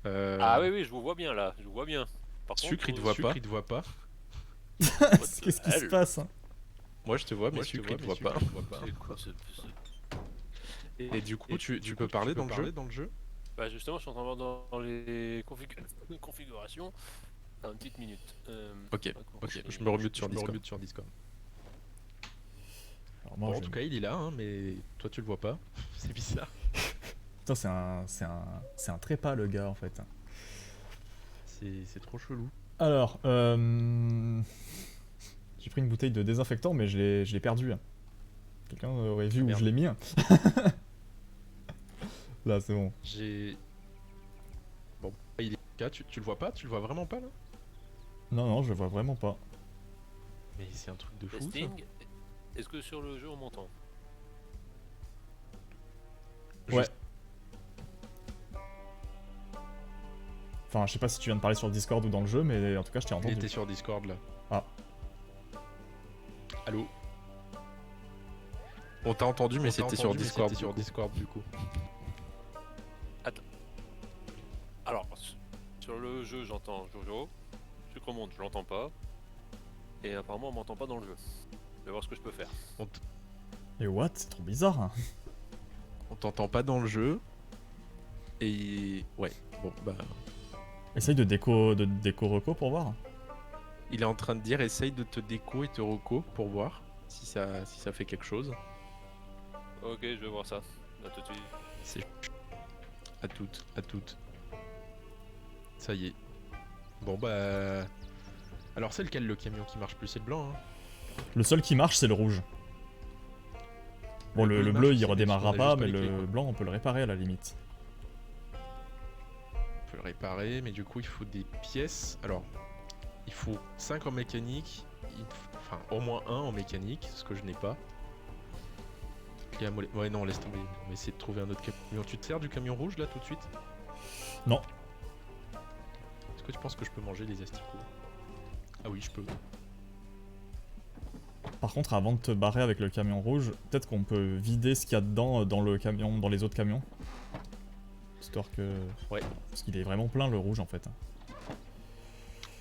Ah oui, oui, je vous vois bien là, je vous vois bien. Par Sucre, il te contre, voit pas. Il te voit pas. Qu'est-ce qui se passe? Moi je te vois, mais Moi, je te Sucre vois, il te mais voit pas. Sucre, c'est quoi Et du coup, tu peux parler dans le jeu? Bah justement, je suis en train de voir dans les configurations. Une petite minute. Ok, ok, je me remute sur Discord. Alors, moi, Bon, en je- tout cas, il est là, hein, mais toi tu le vois pas. C'est bizarre. Putain, c'est un trépas, le gars, en fait. C'est trop chelou. Alors, j'ai pris une bouteille de désinfectant, mais je l'ai perdu. Quelqu'un aurait vu où Merde. je l'ai mis? Là, c'est bon. J'ai. Bon, il est là, tu le vois pas? Tu le vois vraiment pas là? Non, non, je le vois vraiment pas. Mais c'est un truc de fou ça. Testing. Est-ce que sur le jeu on m'entend? Ouais. Enfin, je sais pas si tu viens de parler sur le Discord ou dans le jeu, mais en tout cas, je t'ai Il entendu. était sur Discord là. Ah. Allô? On t'a entendu, mais c'était sur Discord du coup. Alors, sur le jeu j'entends Jojo, Sucre Monde je l'entends pas, et apparemment on m'entend pas dans le jeu. Je vais voir ce que je peux faire. Et what? C'est trop bizarre. Hein. On t'entend pas dans le jeu. Et ouais, bon bah. Essaye de déco reco pour voir. Il est en train de dire essaye de te déco et te reco pour voir si ça fait quelque chose. Ok, je vais voir ça. À tout de suite. C'est à toutes. Ça y est. Bon bah. Alors c'est lequel le camion qui marche plus? C'est le blanc hein. Le seul qui marche, c'est le rouge. Bon, le bleu, il marche, redémarrera on a pas, juste mais les clés, le quoi. blanc, on peut le réparer à la limite. On peut le réparer, mais du coup il faut des pièces. Alors, il faut 5 en mécanique, enfin au moins 1 en mécanique, ce que je n'ai pas. Clé à mollet. Ouais non, laisse tomber, on va essayer de trouver un autre camion. Tu te sers du camion rouge là tout de suite? Non. Est-ce que tu penses que je peux manger les asticots? Ah oui, je peux. Par contre, avant de te barrer avec le camion rouge, peut-être qu'on peut vider ce qu'il y a dedans dans le camion, dans les autres camions. Histoire que... Ouais. Parce qu'il est vraiment plein, le rouge, en fait.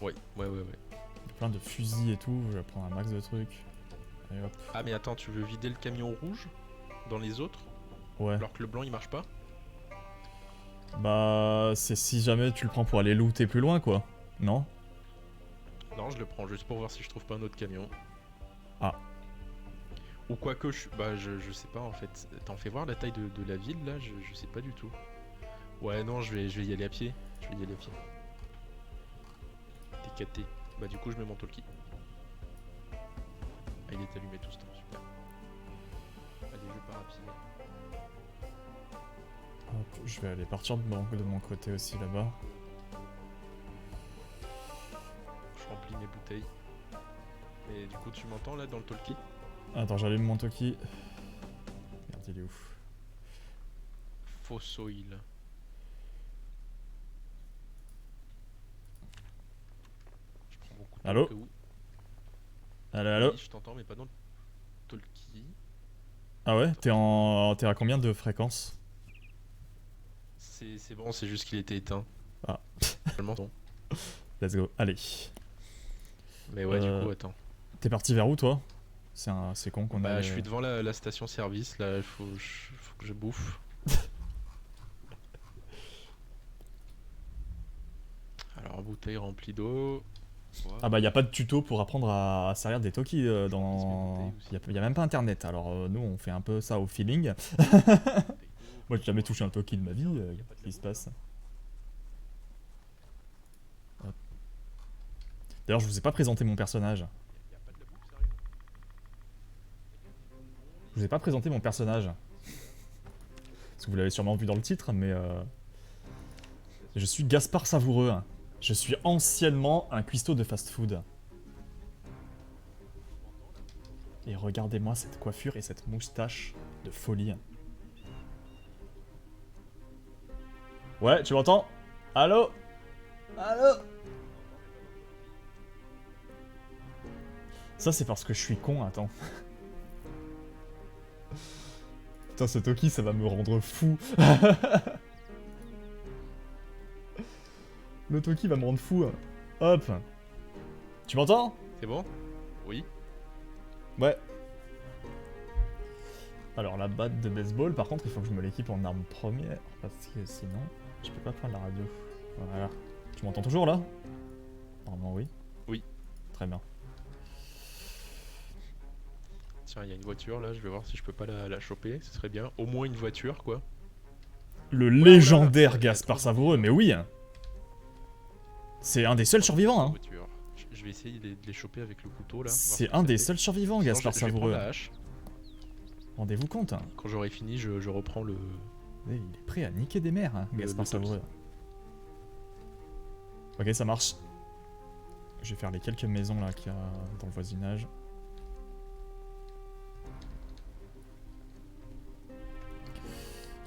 Ouais. Il y a plein de fusils et tout, je vais prendre un max de trucs. Et hop. Ah mais attends, tu veux vider le camion rouge dans les autres Ouais. alors que le blanc il marche pas? Bah, c'est si jamais tu le prends pour aller looter plus loin, quoi. Non? Non, je le prends juste pour voir si je trouve pas un autre camion. Ah. Ou quoi que je sais pas en fait. T'en fais voir la taille de la ville là, je sais pas du tout. Ouais non, je vais y aller à pied. Je vais y aller à pied. T'es capté. Bah du coup je mets mon talkie. Ah, il est allumé tout ce temps, super. Allez, je pars à pied. Hop, je vais aller partir de mon côté aussi là-bas. Je remplis mes bouteilles. Et du coup tu m'entends là dans le talkie? Attends, j'allume mon Toki. Merde, il est où? Faux soil. Je prends beaucoup de Allô? au cas où. Allô, allô? Oui, je t'entends mais pas dans le talkie. Ah ouais? T'es à combien de fréquence? C'est bon, c'est juste qu'il était éteint. Ah. Seulement bon. Let's go, allez. Mais ouais, du coup, attends. T'es parti vers où, toi? C'est con qu'on Bah, a... je suis devant la station service, là, il faut que je bouffe. Alors, bouteille remplie d'eau. Ah bah y a pas de tuto pour apprendre à servir des Toki dans... Y a même pas internet, alors nous on fait un peu ça au feeling. Moi j'ai jamais touché un Toki de ma vie, qu'est-ce qui se passe? Hop. D'ailleurs je vous ai pas présenté mon personnage. Je vous ai pas présenté mon personnage. Parce que vous l'avez sûrement vu dans le titre, mais je suis Gaspard Savoureux. Je suis anciennement un cuistot de fast-food. Et regardez-moi cette coiffure et cette moustache de folie. Ouais, tu m'entends? Allô? Allô? Ça c'est parce que je suis con, attends. Putain, ce Toki, ça va me rendre fou. Le Toki va me rendre fou. Hop. Tu m'entends? C'est bon? Oui. Ouais. Alors la batte de baseball, par contre, il faut que je me l'équipe en arme première, parce que sinon, je peux pas prendre la radio. Voilà. Tu m'entends toujours là? Normalement oui. Oui. Très bien. Tiens, il y a une voiture là, je vais voir si je peux pas la choper, ce serait bien. Au moins une voiture, quoi. Le légendaire Gaspard Savoureux, mais oui. C'est un des seuls survivants, hein. Voiture. Je vais essayer de les choper avec le couteau là. C'est un des seuls survivants, Sinon, Gaspard je vais prendre Savoureux. la hache. Rendez-vous compte. Quand j'aurai fini, je reprends le... Il est prêt à niquer des mers, hein, Gaspard le Toki. Savoureux. Ok, ça marche. Je vais faire les quelques maisons là qu'il y a dans le voisinage.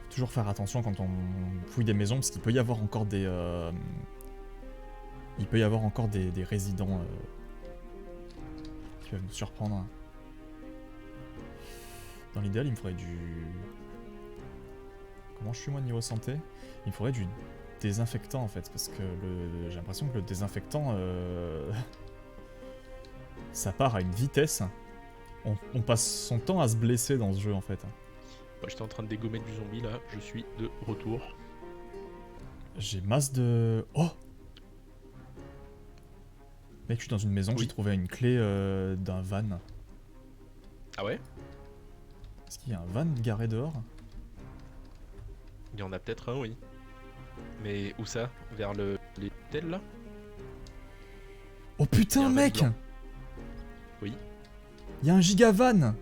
Faut toujours faire attention quand on fouille des maisons parce qu'il peut y avoir encore des... Il peut y avoir encore des résidents qui peuvent nous surprendre. Dans l'idéal, il me faudrait du... Comment je suis moi niveau santé? Il me faudrait du désinfectant en fait, parce que j'ai l'impression que le désinfectant... ça part à une vitesse. On passe son temps à se blesser dans ce jeu en fait. Moi, j'étais en train de dégommer du zombie là, je suis de retour. J'ai masse de... Oh! Mec, je suis dans une maison, Oui. j'ai trouvé une clé d'un van. Ah ouais? Est-ce qu'il y a un van garé dehors? Il y en a peut-être un, oui. Mais où ça? Vers les hôtels là? Oh Il y a putain, un van mec! blanc. Oui. Il y a un giga van!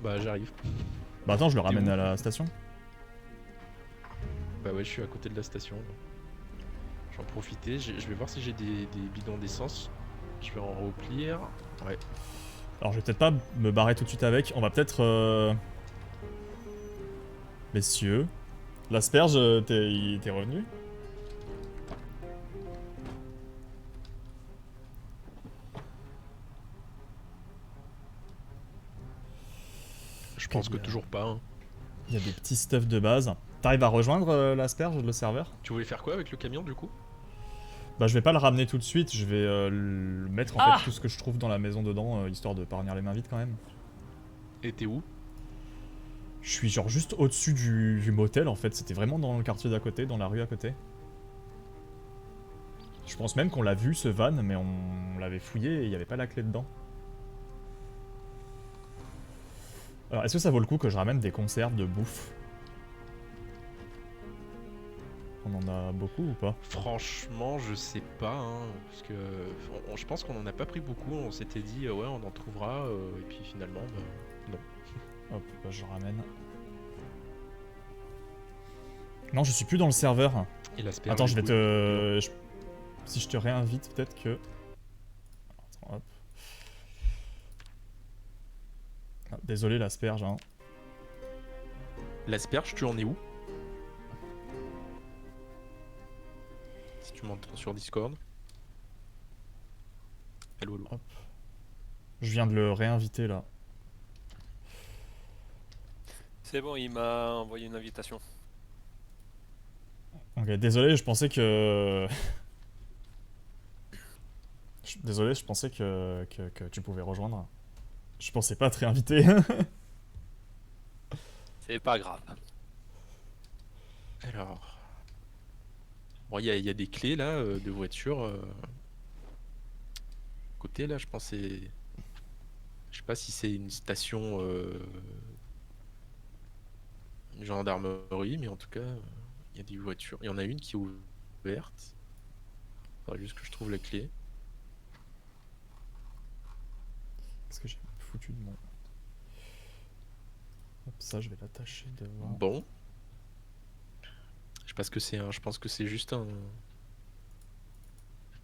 Bah j'arrive. Bah attends, je le T'es ramène où? à la station. Bah ouais, je suis à côté de la station. Je vais en profiter, je vais voir si j'ai des bidons d'essence. Je vais en remplir. Ouais. Alors je vais peut-être pas me barrer tout de suite avec, on va peut-être... Messieurs, l'asperge, t'es revenu? Je pense que toujours pas. Hein. Il y a des petits stuff de base. T'arrives à rejoindre l'asperge, le serveur? Tu voulais faire quoi avec le camion du coup? Bah je vais pas le ramener tout de suite, je vais mettre en fait tout ce que je trouve dans la maison dedans, histoire de pas revenir les mains vides quand même. Et t'es où? Je suis genre juste au-dessus du motel en fait, c'était vraiment dans le quartier d'à côté, dans la rue à côté. Je pense même qu'on l'a vu ce van, mais on l'avait fouillé et il n'y avait pas la clé dedans. Alors est-ce que ça vaut le coup que je ramène des conserves de bouffe? On en a beaucoup ou pas? Franchement, je sais pas, hein, parce que je pense qu'on en a pas pris beaucoup. On s'était dit, ouais, on en trouvera, et puis finalement, bah, non. Hop, bah, je ramène. Non, je suis plus dans le serveur. Et l'asperge, Attends, je vais du coup, te... Si je te réinvite, peut-être que... Attends, hop. Ah, désolé l'asperge, hein. L'asperge, tu en es où? Si tu m'entends sur Discord. Hello, hello. Hop. Je viens de le réinviter là. C'est bon, il m'a envoyé une invitation. Ok, désolé, je pensais que... Désolé, je pensais que tu pouvais rejoindre. Je pensais pas te réinviter. C'est pas grave. Alors. Bon, il y a des clés là, de voiture. Côté là, je pense que c'est. Je sais pas si c'est une station gendarmerie, mais en tout cas, il y a des voitures. Il y en a une qui est ouverte. Faudrait juste que je trouve la clé. Qu'est-ce que j'ai foutu de mon... Hop, ça, je vais l'attacher devant. Bon. Je sais pas ce que c'est, hein. Je pense que c'est juste un.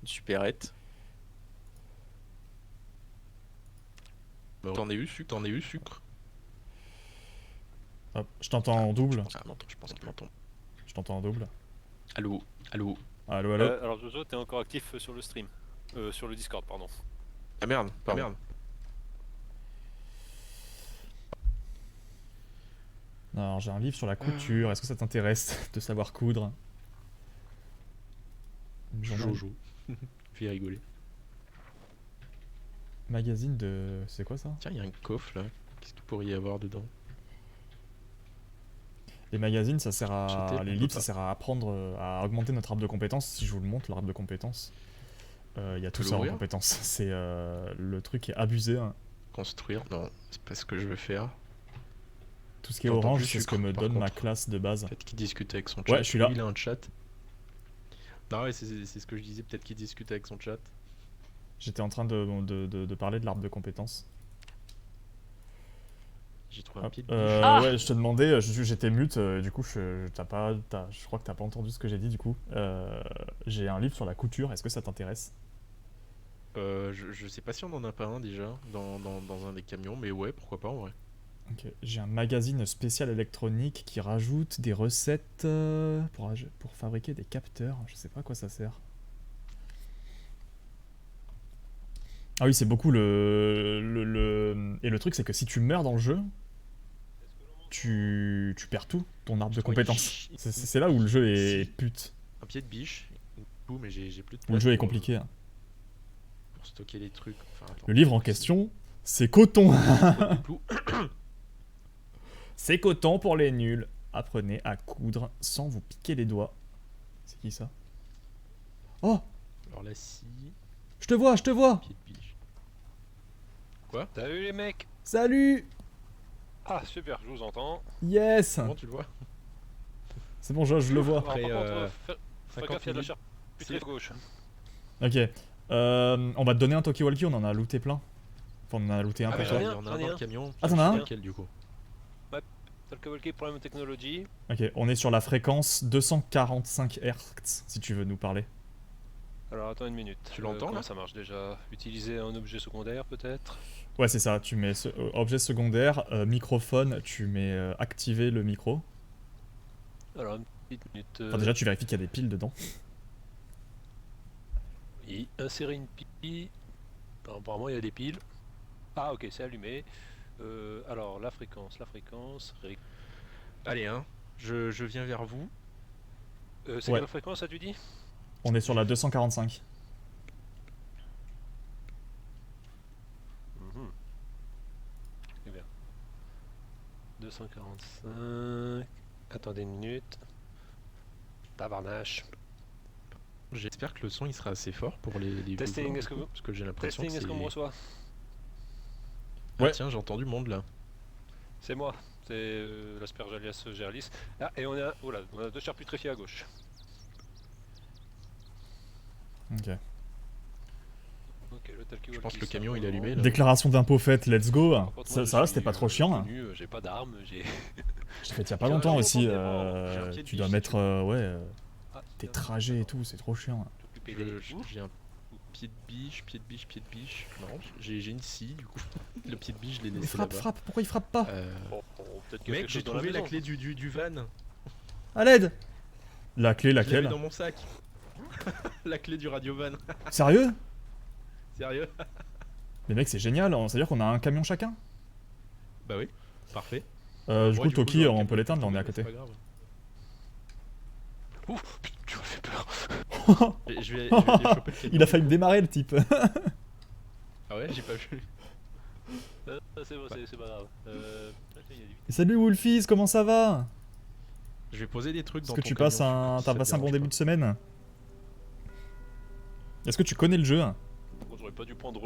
Une supérette. Bah, t'en as eu sucre? T'en as eu sucre? Hop, je t'entends en double. Je pense qu'il m'entend. Je t'entends en double. Allô? Allô? Allô, allô. Alors Jojo, t'es encore actif sur le stream. Sur le Discord, pardon. Ah merde, pas Pardon. merde. Alors, j'ai un livre sur la couture. Est-ce que ça t'intéresse de savoir coudre? Journal- Jojo. Je vais rigoler. Magazine de... C'est quoi ça? Tiens, il y a un coffre là. Qu'est-ce qu'il pourrait y avoir dedans? Les magazines, ça sert à... Sauter, Les on livres, peut ça pas. sert à apprendre, à augmenter notre arbre de compétences. Si je vous le montre, l'arbre de compétences. Il y a tout ça en l'ouvrir compétences. C'est... Le truc est abusé, hein. Construire? Non, c'est pas ce que je veux faire. Tout ce qui est J'entends orange, plus c'est ce que sucre, me par donne ma contre. classe de base. Peut-être qu'il discute avec son chat. Ouais, je suis là. Lui, il a un chat. Non, ouais, c'est ce que je disais. Peut-être qu'il discute avec son chat. J'étais en train de parler de l'arbre de compétences. J'ai trouvé un Hop, pied de biche. ouais, je te demandais, j'étais mute, du coup, je crois que t'as pas entendu ce que j'ai dit, du coup. J'ai un livre sur la couture, est-ce que ça t'intéresse? Je sais pas si on en a pas un déjà dans un des camions, mais ouais, pourquoi pas en vrai. Ok, j'ai un magazine spécial électronique qui rajoute des recettes pour fabriquer des capteurs, je sais pas à quoi ça sert. Ah oui, c'est beaucoup Et le truc, c'est que si tu meurs dans le jeu, tu perds tout, ton arbre de Putain, compétences. C'est là où le jeu est Si. pute, Un pied de biche. Tout, mais j'ai plus de où le place jeu est pour, compliqué, hein. pour stocker les trucs. Enfin, attends. Le livre en question, c'est coton. Plou. C'est coton pour les nuls. Apprenez à coudre sans vous piquer les doigts. C'est qui ça? Oh, Alors là, si. je te vois, je te vois. Pied de biche. Salut les mecs. Salut. Ah super, je vous entends. Yes. Comment tu le vois? C'est bon, je le vois. Alors, Après, par contre, fais 50 gaffe, il y a de la minutes. charcuterie à gauche. Ok. On va te donner un Talkie-Walkie, on en a looté plein. Enfin, on en a looté un Ah, pour mais toi. Il y en a j'en un ai dans un. le camion. Ah, t'en as un? Lequel du coup? Talkie Walkie Problème Technology. Ok, on est sur la fréquence 245 Hz, si tu veux nous parler. Alors attends une minute. Tu l'entends, Comment là ça marche déjà? Utiliser un objet secondaire peut-être? Ouais, c'est ça, tu mets objet secondaire, microphone, tu mets activer le micro. Alors une petite minute. Enfin, déjà, tu vérifies qu'il y a des piles dedans. Oui, insérer une pile. Alors, apparemment il y a des piles. Ah ok, c'est allumé. Alors la fréquence. Allez, hein. Je viens vers vous. C'est Ouais. quelle fréquence ça tu dis? On est sur la 245. Mhm. Très bien. 245. Attendez une minute. Tabarnache. J'espère que le son il sera assez fort pour les Testing, viewers, est-ce que vous... parce que j'ai l'impression Testing, que est-ce qu'on me reçoit? Ah Ouais. tiens, j'ai entendu monde là. C'est moi, c'est l'asperge alias Gerlis. Ah, et on a 2 chars putréfiés à gauche. Ok. Ok, le talkie Je pense que walkie, le camion ça il est va. allumé là. Déclaration d'impôt faite, let's go. Par contre, moi, je Ça va, suis, c'était pas trop chiant. Hein. connu, j'ai pas d'armes, j'ai... J'ai fait il y a pas J'ai un longtemps gros aussi. complément, j'ai un pied de Tu dois biche, mettre Ah, tes tiens, trajets et tout, c'est trop chiant. t'occuper des jours. J'ai un pied de biche, pied de biche, pied de biche. Non, j'ai une scie du coup. Le pied de biche, je l'ai Mais laissé frappe, là-bas. frappe, pourquoi il frappe pas Bon, peut-être qu'il y a Mec, quelque j'ai chose dans la trouvé la maison. clé du van. À l'aide. La clé, Je l'avais laquelle dans mon sac. La clé du radio van. Sérieux? Sérieux? Mais mec, c'est génial, c'est-à-dire qu'on a un camion chacun. Bah oui, parfait. Du Ouais, coup, Toki, j'aurais on qu'à peut l'éteindre, là on est à mais côté. c'est pas grave. Ouf, putain, tu m'as fait peur. Je vais aller choper le camion. Il a failli me démarrer le type. Ah ouais, j'ai pas vu. C'est bon, c'est pas grave. Attends, il y a des- Salut Wolfies, comment ça va? Je vais poser des trucs Est-ce dans que ton tu passes camion, un... si T'as ça te passé un bon dérange début pas. de semaine? Est-ce que tu connais le jeu? Bon, j'aurais pas dû prendre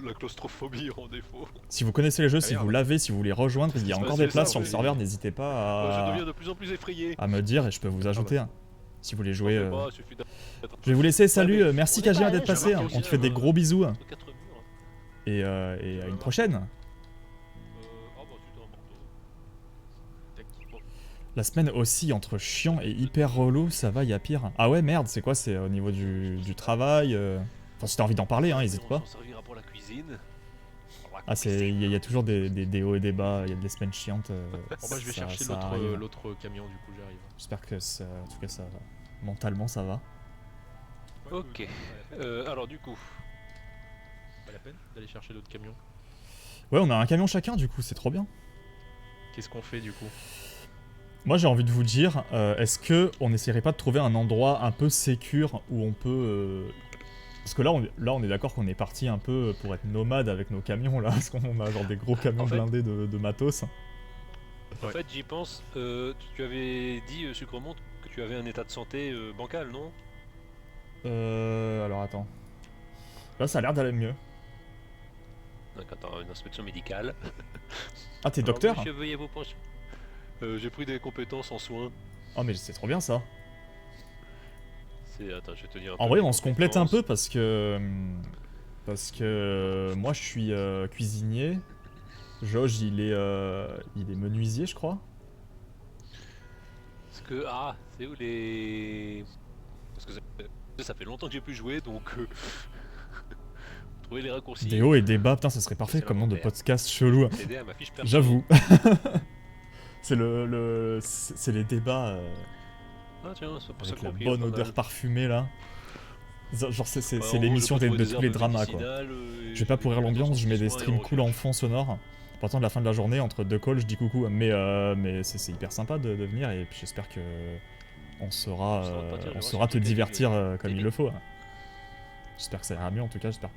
la claustrophobie en défaut. Si vous connaissez les jeux, si merde. vous l'avez, si vous voulez rejoindre, il y a Bah, encore c'est des places ça, sur le oui. serveur, n'hésitez Je pas deviens de plus en plus effrayé. à me dire et je peux vous ajouter. Hein. Si vous voulez jouer... T'en fais pas, il suffit d'être Je vais vous laisser, salut, mais merci on est pas KGA à d'être l'aise, passé, j'ai hein. remarqué On te fait aussi, des gros bisous entre 4 murs. et à une prochaine. Ah bah tu t'en bon. La semaine aussi, entre chiant et hyper relou, ça va, y a pire. Ah ouais, merde, c'est quoi? C'est au niveau du travail Enfin, si t'as envie d'en parler, hein, hésite On pas. s'en servira pour la cuisine. Ah, il y a toujours des hauts et des bas, il y a des semaines chiantes. Bon bah je vais ça- chercher ça arrive. l'autre camion du coup j'arrive. J'espère que en tout cas, ça, mentalement, ça va. Ok. Alors du coup, Pas la peine d'aller chercher l'autre camion. Ouais, on a un camion chacun, du coup, c'est trop bien. Qu'est-ce qu'on fait du coup? Moi, j'ai envie de vous dire, est-ce que on n'essaierait pas de trouver un endroit un peu sécure où on peut... Parce que là, on est d'accord qu'on est parti un peu pour être nomade avec nos camions, là, parce qu'on a genre des gros camions En fait- blindés de matos. en Ouais. fait j'y pense. Tu avais dit, Sucremont, que tu avais un état de santé bancal, non? Alors attends. Là, ça a l'air d'aller mieux. Donc attends, une inspection médicale. Ah, t'es Alors, docteur? monsieur, veuillez vous pencher. J'ai pris des compétences en soins. Oh, mais c'est trop bien ça. Attends, je vais te dire un En peu vrai, les on se complète un compétences. peu parce que. Moi, je suis cuisinier. Joge, il est menuisier, je crois. Parce que, c'est où les... Parce que ça fait longtemps que j'ai plus joué, donc... trouver les raccourcis. Des hauts et des bas, putain, ça serait parfait C'est comme nom de l'inventaire. podcast chelou. T'aider à ma fiche perso. J'avoue. C'est c'est les débats Ah tiens, c'est pour ça avec la qu'on bonne odeur parfumée là. Genre, c'est Bah, l'émission de tous les dramas quoi. Je vais pas pourrir l'ambiance, je mets des streams cool en fond sonore. Pourtant, de la fin de la journée, entre deux calls, je dis coucou. Mais c'est hyper sympa de venir et puis j'espère que on saura te divertir comme il le faut. Hein. J'espère que ça ira mieux en tout cas, j'espère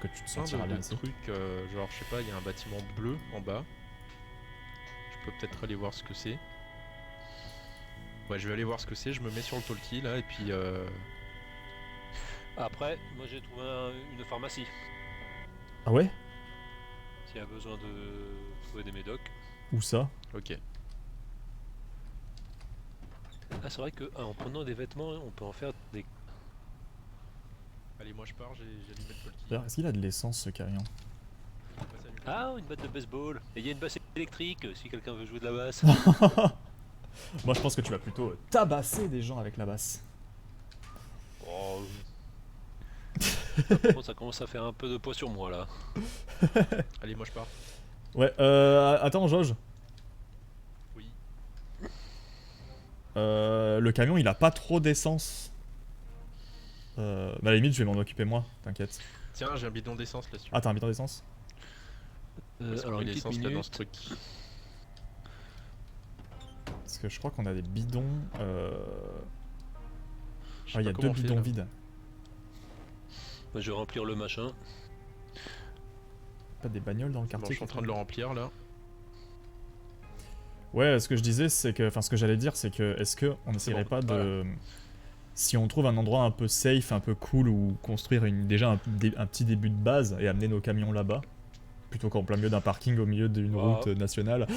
que tu te sentiras bien de ici. trucs, genre je sais pas, il y a un bâtiment bleu en bas. Je peux peut-être aller voir ce que c'est. Ouais, je vais aller voir ce que c'est, je me mets sur le talkie là et puis Après, moi j'ai trouvé une pharmacie. Ah ouais? S'il y a besoin de trouver des médocs. Où ça? ok. Ah c'est vrai que en prenant des vêtements, on peut en faire des... Allez, moi je pars, j'ai allumé le talkie. D'ailleurs, est-ce qu'il a de l'essence ce camion? Ah, une batte de baseball. Et il y a une basse électrique si quelqu'un veut jouer de la basse. Moi je pense que tu vas plutôt tabasser des gens avec la basse. Oh. Par contre, ça commence à faire un peu de poids sur moi là. Allez, moi je pars. Ouais, attends, Jauge. Oui. Le camion il a pas trop d'essence. Bah à la limite je vais m'en occuper moi, t'inquiète. Tiens, j'ai un bidon d'essence là-dessus. Ah t'as un bidon d'essence? Alors une petite l'essence là dans minute. ce truc. Parce que je crois qu'on a des bidons. Je sais Ah il y pas a comment deux on fait, bidons là. vides. Moi, je vais remplir le machin. Pas des bagnoles dans le Bon, quartier? je suis en train de le remplir là. Ouais, ce que je disais, c'est que, enfin, ce que j'allais dire, c'est que, est-ce que on n'essayerait bon, pas de, voilà. si on trouve un endroit un peu safe, un peu cool, où construire déjà un petit début de base et amener nos camions là-bas, plutôt qu'en plein milieu d'un parking au milieu d'une Bah, route nationale.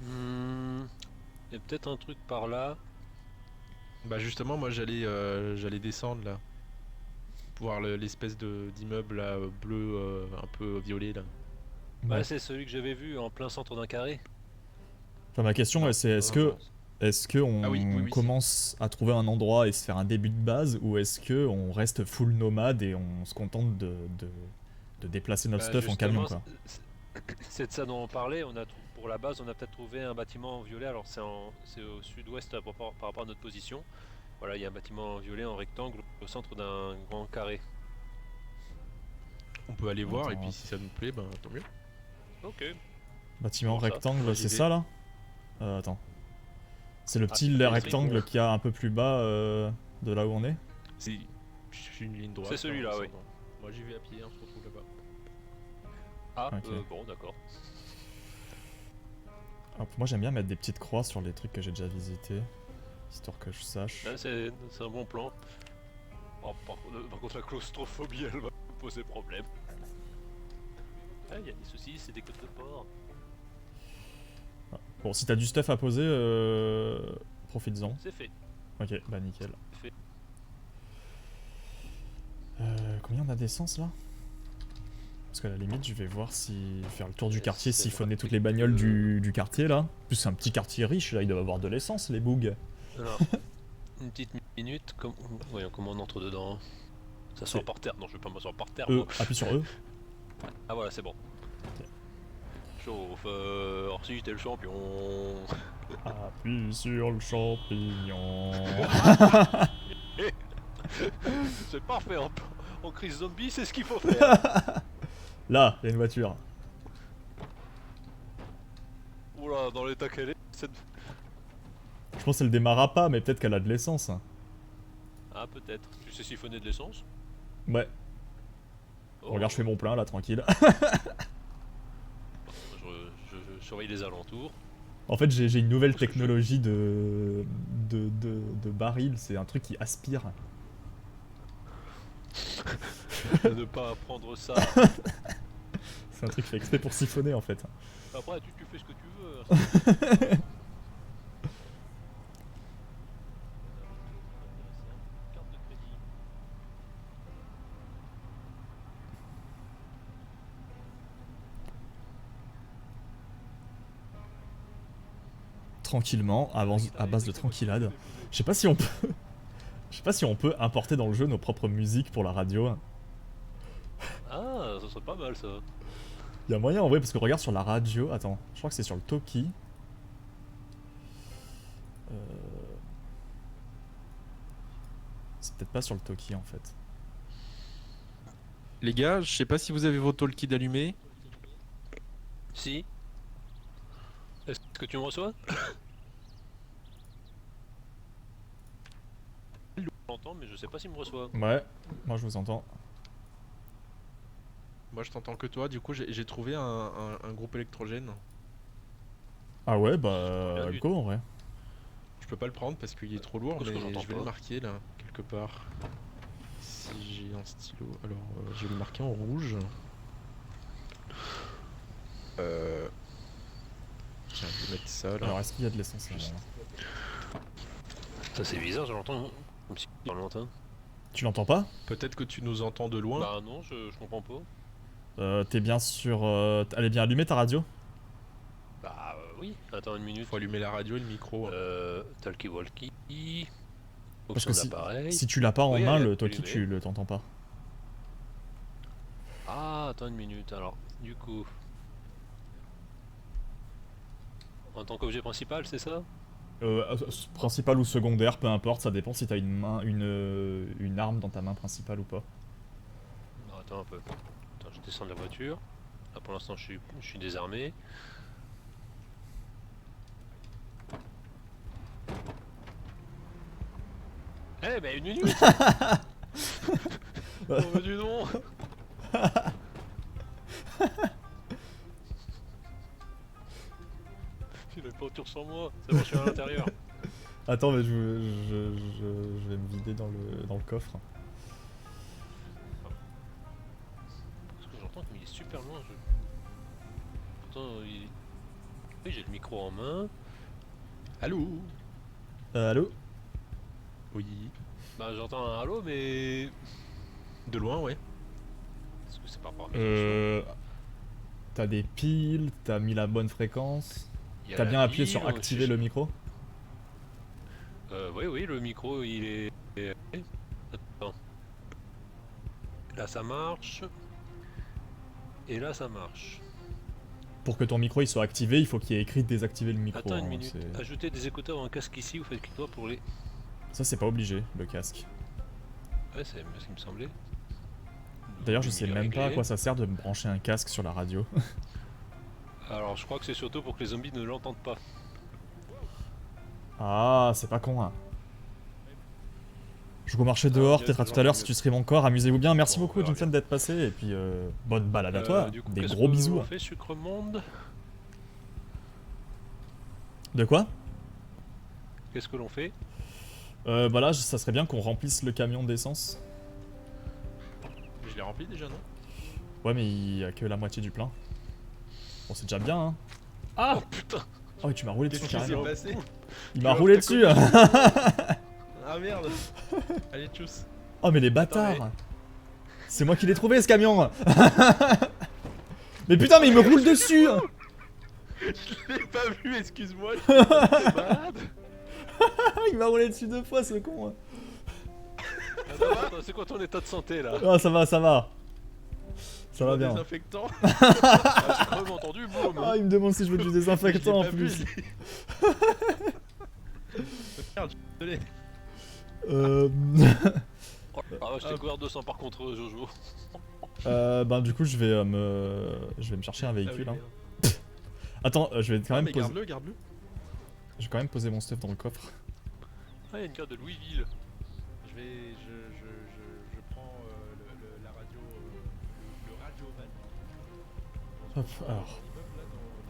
Il y a peut-être un truc par là. Bah justement, moi j'allais descendre là. Voir l'espèce d'immeuble là, bleu, un peu violet là. Bah, Ouais. c'est celui que j'avais vu en plein centre d'un carré. Enfin, ma question, Non, c'est non, non. est-ce que Ah oui, oui, on oui. commence à trouver un endroit et se faire un début de base, ou est-ce que on reste full nomade et on se contente de déplacer notre Bah, stuff en camion, justement, quoi. c'est de ça dont on parlait. Pour la base, on a peut-être trouvé un bâtiment en violet. Alors c'est au sud-ouest par rapport à notre position. Voilà, il y a un bâtiment en violet en rectangle au centre d'un grand carré. On peut aller voir et Attends, puis si ça nous plaît, ben tant mieux. Ok. Bâtiment Comment ça Moi, rectangle, j'y c'est vais. ça là Attends. C'est le Ah, petit c'est le rectangle qu'il y a un peu plus bas de là où on est. C'est une ligne droite. C'est celui-là, en oui. descendant. Moi j'y vais à pied, on se retrouve là-bas. Ah, Ok. bon, d'accord. Hop, moi j'aime bien mettre des petites croix sur les trucs que j'ai déjà visités, histoire que je sache. Ah, c'est un bon plan. Oh, par contre, la claustrophobie, elle va me poser problème. Ah, il y a des soucis, c'est des côtes de porc. Ah. Bon, si t'as du stuff à poser, profites-en. C'est fait. Ok, bah nickel. Fait. Combien on a d'essence là? Parce qu'à la limite, je vais voir si faire le tour du quartier, C'est siphonner vrai toutes les bagnoles du quartier là. En plus, c'est un petit quartier riche là, ils doivent avoir de l'essence, les bougs. Alors, une petite minute, voyons comment on entre dedans. Ça C'est- sort par terre. Non, je vais pas m'asseoir par terre. Moi. Appuie sur eux. Ah voilà, c'est bon. Chauffeur, si t'es le champion. Appuie sur le champignon. C'est parfait, en crise zombie, c'est ce qu'il faut faire. Là, il y a une voiture. Oula, dans l'état qu'elle est, Je pense qu'elle démarra pas, mais peut-être qu'elle a de l'essence. Ah, peut-être. Tu sais siphonner de l'essence? Ouais. Oh. Regarde, je fais mon plein là, tranquille. Je surveille les alentours. En fait, j'ai une nouvelle Parce que technologie de baril, c'est un truc qui aspire. Ne pas prendre ça. C'est un truc fait exprès pour siphonner en fait. Après, tu fais ce que tu veux. Carte de crédit. Tranquillement, à base de tranquillade. Je sais pas si on peut. Je sais pas si on peut importer dans le jeu nos propres musiques pour la radio. Ah, ça serait pas mal ça. Il y a moyen en vrai, parce que regarde sur la radio. Attends, je crois que c'est sur le Toki. C'est peut-être pas sur le Toki en fait. Les gars, je sais pas si vous avez vos talkies allumés. Si. Est-ce que tu me reçois? Je l'entends, mais je sais pas s'il me reçoit. Ouais, moi je vous entends. Moi je t'entends que toi, du coup j'ai trouvé un groupe électrogène. Ah ouais, Bien bah du go en vrai. Je peux pas le prendre parce qu'il est trop lourd, Parce que mais j'entends je vais le pas. marquer là, quelque part. Si j'ai un stylo, alors je vais le marquer en rouge. Tiens, je vais mettre ça là. Alors est-ce qu'il y a de l'essence là? Juste. Ça c'est bizarre, je l'entends comme si dans lointain. Tu l'entends pas? Peut-être que tu nous entends de loin. Bah non, je comprends pas. T'es bien sur. Elle est bien allumée ta radio? Bah oui. Attends une minute. Faut allumer la radio et le micro. Talkie-walkie. Parce que Option d'appareil. Si tu l'as pas en Oui, main, elle est le Toki, allumée. tu le t'entends pas. Ah, attends une minute. Alors, du coup. En tant qu'objet principal, c'est ça? Principal ou secondaire, peu importe, ça dépend si t'as une arme dans ta main principale ou pas. Non, attends un peu. Attends, je descends de la voiture. Là pour l'instant je suis désarmé. Eh ben une minute. Oh bah dis donc. retour sur moi. C'est bon, je suis à l'intérieur. Attends, mais je vais me vider dans le coffre. Parce que j'entends qu'il est super loin. Pourtant, oui, j'ai le micro en main. Allô? Allô? Oui. Bah, j'entends un halo, mais. De loin, ouais. Est-ce que c'est pas par T'as des piles, t'as mis la bonne fréquence. Il y a T'as la bien appuyé pile, sur activer le micro? Oui, le micro il est. Attends. Là ça marche. Et là ça marche. Pour que ton micro il soit activé, il faut qu'il y ait écrit désactiver le micro. Attends une hein, minute. c'est- Ajoutez des écouteurs en casque ici, vous faites clic droit pour les. Ça c'est pas obligé, le casque. Ouais, c'est ce qui me semblait. D'ailleurs je sais Il est même pas à réglé. quoi ça sert de me brancher un casque sur la radio. Alors je crois que c'est surtout pour que les zombies ne l'entendent pas. Ah, c'est pas con hein. Je go marcher dehors, ok, peut-être à c'est tout à l'heure gentil. si tu stream encore, amusez-vous bien, merci Bon, beaucoup on verra Jinsen d'être passé, et puis bonne balade à toi, Du coup, des qu'est-ce gros que bisous. on fait Sucre Monde. De quoi? Qu'est-ce que l'on fait? Bah là, ça serait bien qu'on remplisse le camion d'essence. Je l'ai rempli déjà, non? Ouais mais il y a que la moitié du plein. Bon c'est déjà bien hein. Ah! Oh putain! Oh tu m'as roulé dessus Qu'est-ce qui s'est carrément. passé? Il m'a Tu roulé t'as dessus. Ah merde. Allez, tchuss. Oh mais les Attends, bâtards. C'est moi qui l'ai trouvé ce camion. Mais putain mais il me roule dessus. Je l'ai pas vu, excuse-moi. Je suis malade. Il m'a roulé dessus 2 fois ce con. Attends, c'est quoi ton état de santé là? Ah ça va, ça va. Ça va bien. Désinfectant. Ah, j'ai quand même entendu, boum! Ah il me demande si je veux du désinfectant en Je l'ai pas plus. vu, Merde, je suis désolé. Euh... Ah ouais, je t'ai couvert 200 par contre, Jojo. Ben du coup je vais me chercher un véhicule. Ah hein. oui, Attends, je vais quand merde. même Mais poser. garde-le, garde-le. Je vais quand même poser mon stuff dans le coffre. Ah, il y a une carte de Louisville. Je prends la radio, le radioman. Hop, alors,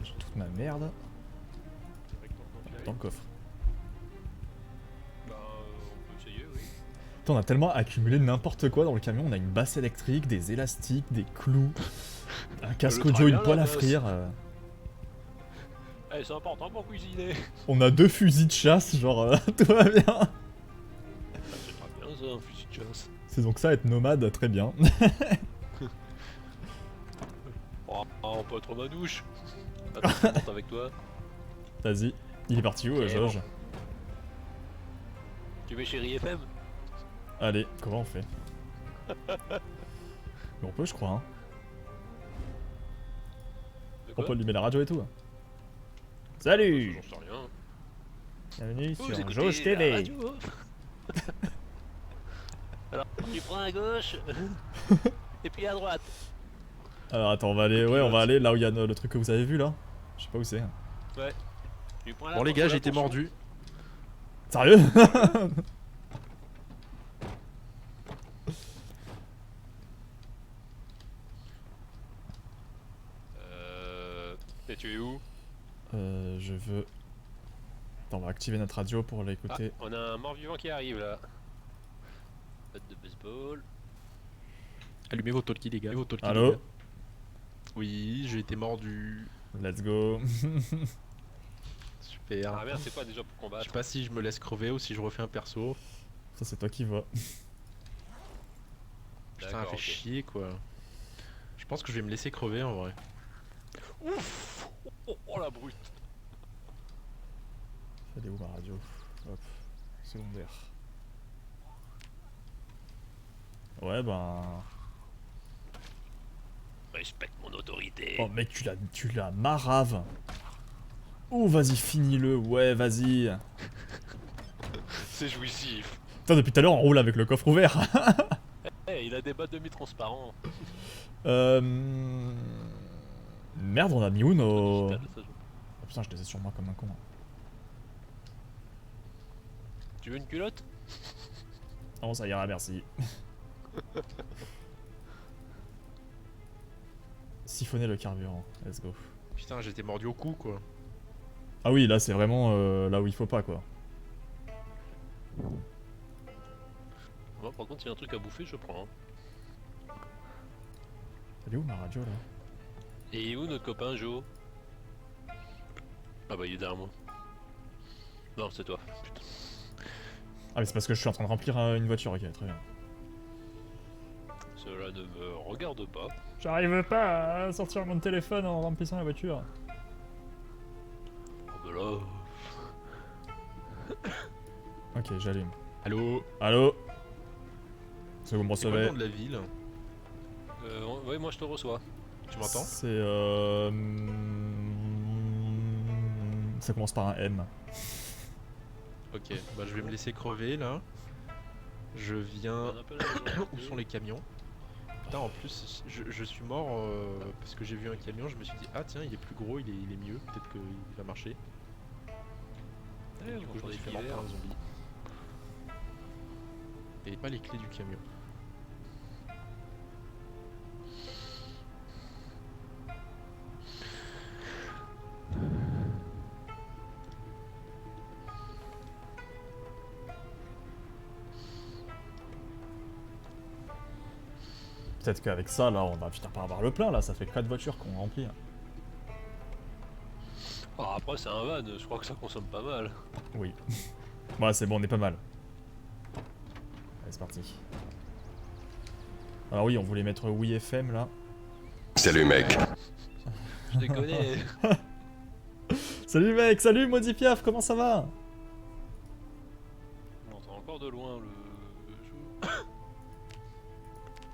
j'ai toute ma merde dans le coffre. Bah, on peut essayer, oui. Putain, on a tellement accumulé n'importe quoi dans le camion. On a une basse électrique, des élastiques, des clous, un casque Le audio, une travail, poêle la à basse. frire. Eh, c'est important pour cuisiner. On a 2 fusils de chasse, genre tout va bien. C'est pas bien ça, un fusil de chasse. C'est donc ça être nomade, très bien. Oh, on peut être manouche. Attends, je monte avec toi. Vas-y, il est parti où, Ok, Georges? Tu mets chérie FM? Allez, comment on fait? Mais on peut, je crois. Hein. De On quoi? peut allumer la radio et tout. Salut! J'en sais rien. Bienvenue Vous sur écoutez Jauge la TV. radio. Alors, tu prends à gauche. Et puis à droite. Alors attends, on va aller, ouais, on va aller là où il y a le truc que vous avez vu là. Je sais pas où c'est. Tu prends la Bon les gars, j'ai été attention. mordu. Sérieux? Et tu es où? Je veux. Attends, on va activer notre radio pour Ah, l'écouter. on a un mort-vivant qui arrive là. Batte de baseball. Allumez vos talkies les gars. Allumez vos talkies, les Allô? gars. Oui, j'ai été mordu. Let's go. Super. Ah merde, c'est quoi déjà pour Je combattre? sais pas si je me laisse crever ou si je refais un perso. Ça, c'est toi qui vois. Putain, D'accord, fait ok. chier quoi. Je pense que je vais me laisser crever en vrai. Ouf! Oh la brute! Elle est où ma radio? Hop, secondaire. Ouais, ben. Respecte mon autorité. Oh, mec, tu l'as marave. Oh, vas-y, finis-le. Ouais, vas-y. C'est jouissif. Putain, depuis tout à l'heure, on roule avec le coffre ouvert. Eh, il a des bas demi-transparents. Merde, on a mis où nos. Digital, ça joue. Oh, putain, je les ai sur moi comme un con. Tu veux une culotte? Non, ça ira, merci. Siphonner le carburant, let's go. Putain, j'étais mordu au cou quoi. Ah oui, là c'est vraiment là où il faut pas quoi. Moi, par contre, s'il y a un truc à bouffer, je prends. Hein. Elle est où ma radio là? Et où notre copain Joe? Ah bah il est derrière moi. Non, c'est toi. Putain. Ah mais c'est parce que je suis en train de remplir une voiture, ok, très bien. Cela ne me regarde pas. J'arrive pas à sortir mon téléphone en remplissant la voiture. Oh bah là... Ok, j'allume. Allô? Allô? Est-ce que vous me C'est quoi le recevez? nom de la ville? Ouais, moi je te reçois. Tu m'entends? C'est ça commence par un M. Ok, bah je vais me laisser crever là. Je viens... On appelle un jour. Où sont les camions? Putain, en plus, je suis mort parce que j'ai vu un camion, je me suis dit, ah tiens, il est plus gros, il est mieux, peut-être qu'il va marcher. Ouais, Du coup, on je me entend suis des fait mort filaires. par un zombie. Et pas les clés du camion. Peut-être qu'avec ça, là, on va finir par avoir le plein, là, ça fait 4 voitures qu'on remplit. Ah, après c'est un van, je crois que ça consomme pas mal. Oui. Ouais, c'est bon, on est pas mal. Allez, c'est parti. Alors oui, on voulait mettre Oui FM, là. Salut mec. Je les connais. Salut mec, salut Maudit Piaf, comment ça va? On entend encore de loin le...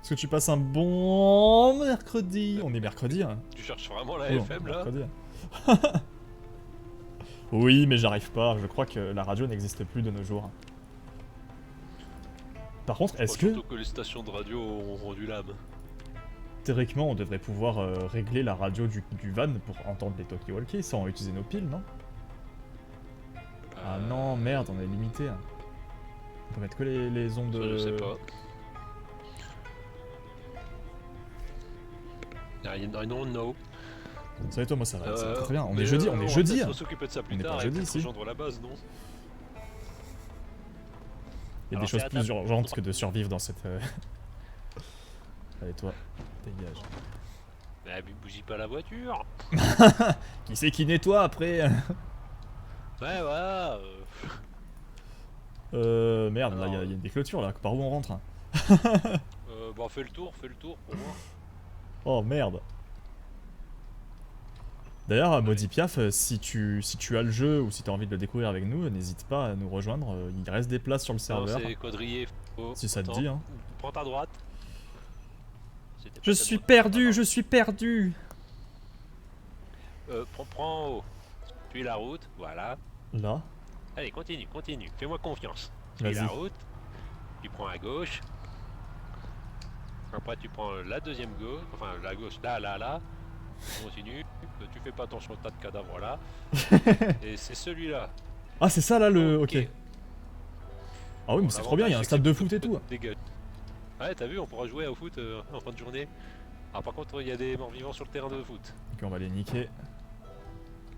Est-ce que tu passes un bon mercredi? On est mercredi, hein? Tu cherches vraiment la Oui, on est FM là? mercredi. Oui, mais j'arrive pas, je crois que la radio n'existe plus de nos jours. Par contre, est-ce que, Surtout que les stations de radio ont rendu l'âme. théoriquement, on devrait pouvoir régler la radio du van pour entendre les talkie-walkie sans utiliser nos piles, non? Ah non, merde, on est limité. Hein. On peut mettre que les ondes de... Je sais pas. I don't know. Salut toi, moi ça va, ça va très bien. On mais est jeudi, on est jeudi. On hein. va s'occuper de ça plus On est tard pas et jeudi, peut-être si. rejoindre la base, non? Il y a des Alors, choses c'est à plus ta- urgentes que de survivre dans cette... Allez toi, dégage. Mais bougie pas la voiture. Qui c'est qui nettoie après? Ouais, voilà. Merde, là Alors, il y a des clôtures là, par où on rentre? Bon, fais le tour pour voir. Oh merde. D'ailleurs, Maudit Piaf, si tu as le jeu ou si tu as envie de le découvrir avec nous, n'hésite pas à nous rejoindre. Il reste des places sur le Non, serveur. c'est quadrillé. Si ça te Attends, dit, hein. Prends ta droite. C'était pas Je ta suis droite. perdu, Attends. je suis perdu. Prends en haut. Suis la route, voilà. Là. Allez, continue. Fais-moi confiance. Suis Vas-y. la route. Tu prends à gauche. Après, tu prends la deuxième gauche. Enfin, la gauche, là. Continue. Tu fais pas attention au tas de cadavres là. Et c'est celui-là. Ah, c'est ça là le. Ok. Ah oui, mais Bon, c'est trop bien, il y a un l'avantage, stade c'est de que foot et tout. dégage. Ouais, t'as vu, on pourra jouer au foot en fin de journée. Ah, par contre, il y a des morts vivants sur le terrain de foot. Ok, on va les niquer.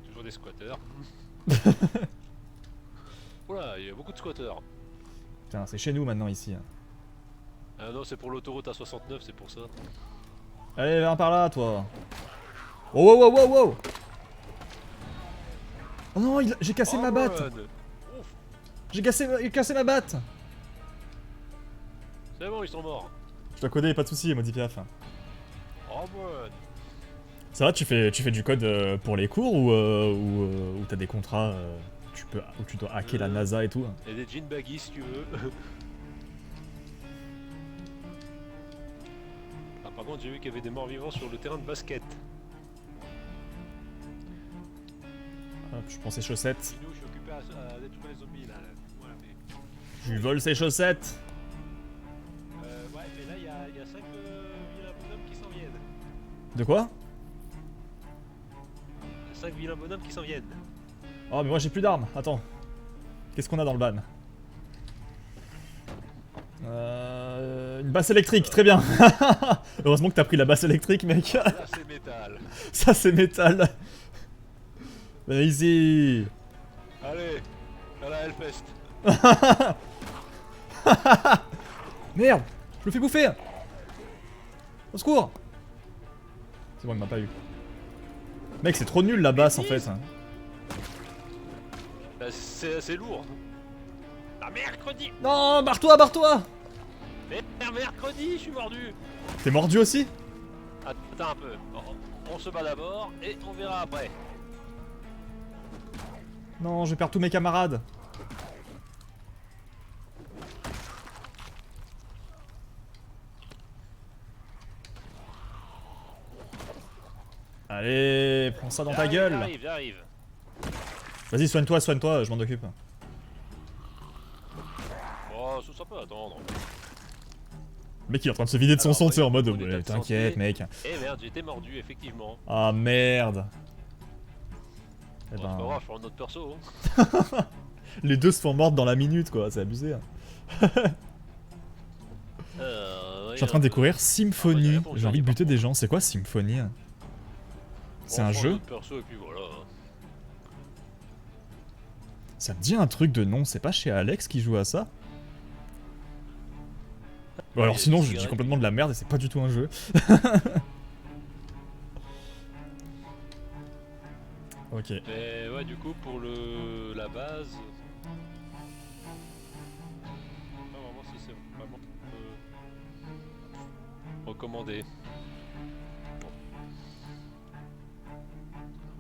Toujours des squatteurs. Oula, il y a beaucoup de squatteurs. Putain, c'est chez nous maintenant ici. hein. Ah non, c'est pour l'autoroute A69, c'est pour ça. Allez, viens par là, toi. Oh, wow, wow, wow, wow. Oh non, j'ai cassé ma batte. Ouf, J'ai cassé ma batte. c'est bon, ils sont morts. Je te connais, pas de soucis, Maudit Piaf. Oh, bon. Ça va, tu fais du code pour les cours ou t'as des contrats où tu dois hacker la NASA et tout? Il y a des jeans baggy si tu veux. Ah, par contre, j'ai vu qu'il y avait des morts vivants sur le terrain de basket. Hop, je prends ses chaussettes. Sinon, je suis occupé à détruire les zombies là. Voilà, mais... Je lui vole ses chaussettes. Ouais, mais là, il y a 5 vilains bonhommes qui s'en viennent. De quoi? 5 vilains bonhommes qui s'en viennent. Oh, mais moi j'ai plus d'armes. Attends. Qu'est-ce qu'on a dans le ban? Une basse électrique, très bien. Heureusement que t'as pris la basse électrique, mec. Là, c'est métal. Ça, c'est métal. Vas-y. Allez, à la Hellfest. Merde, je le fais bouffer. Au secours. C'est bon, il m'a pas eu. Mec, c'est trop nul la basse en fait. Bah, c'est assez lourd. Ah, mercredi. Non, barre-toi, barre-toi. Mercredi, je suis mordu. T'es mordu aussi? Attends un peu. On se bat d'abord et on verra après. Non, je perds tous mes camarades. Allez, prends ça dans ta gueule. J'arrive. Vas-y, soigne-toi, je m'en occupe. Oh, ça peut attendre. Le mec il est en train de se vider de son Alors, son, tu sais, en mode on est ouais, de t'inquiète santé. mec. Eh merde, j'ai été mordu, effectivement. Ah merde. Eh Bon, c'est pas ben, grave, je prends notre perso. les deux se font mordre dans la minute quoi, c'est abusé. Hein. Je suis en train de découvrir Symphony. J'ai envie de buter des gens. C'est quoi Symphony? C'est un jeu? Perso et puis voilà. Ça me dit un truc de nom, c'est pas chez Alex qui joue à ça? Bon, alors sinon je dis complètement de la merde et c'est pas du tout un jeu. Ok. Mais ouais, du coup, pour la base. Pas vraiment si c'est vraiment recommandé. Bon.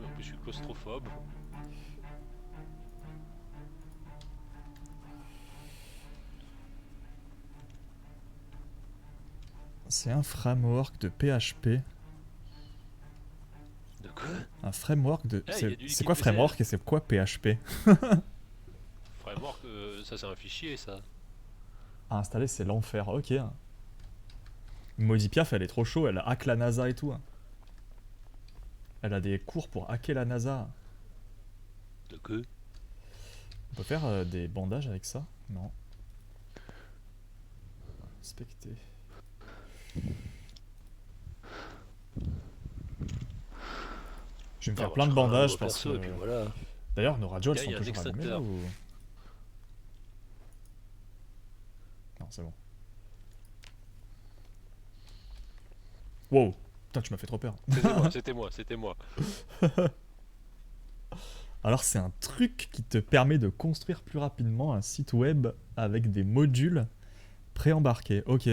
En plus, je suis claustrophobe. C'est un framework de PHP. De quoi? Un framework de... Ah, il y a du C'est quoi liquide framework et c'est quoi PHP? Framework, ça c'est un fichier ça. À installer c'est l'enfer, ok. Maudit Piaf elle est trop chaud, elle hack la NASA et tout. Elle a des cours pour hacker la NASA. De quoi? On peut faire des bandages avec ça? Non. Inspecter. Je vais me faire plein de bandages parce que... Voilà. D'ailleurs nos radios elles Il y sont a un toujours allumées là extincteur. ou... Non c'est bon. Wow. Putain tu m'as fait trop peur. C'était moi. Alors c'est un truc qui te permet de construire plus rapidement un site web avec des modules pré-embarqués. Ok.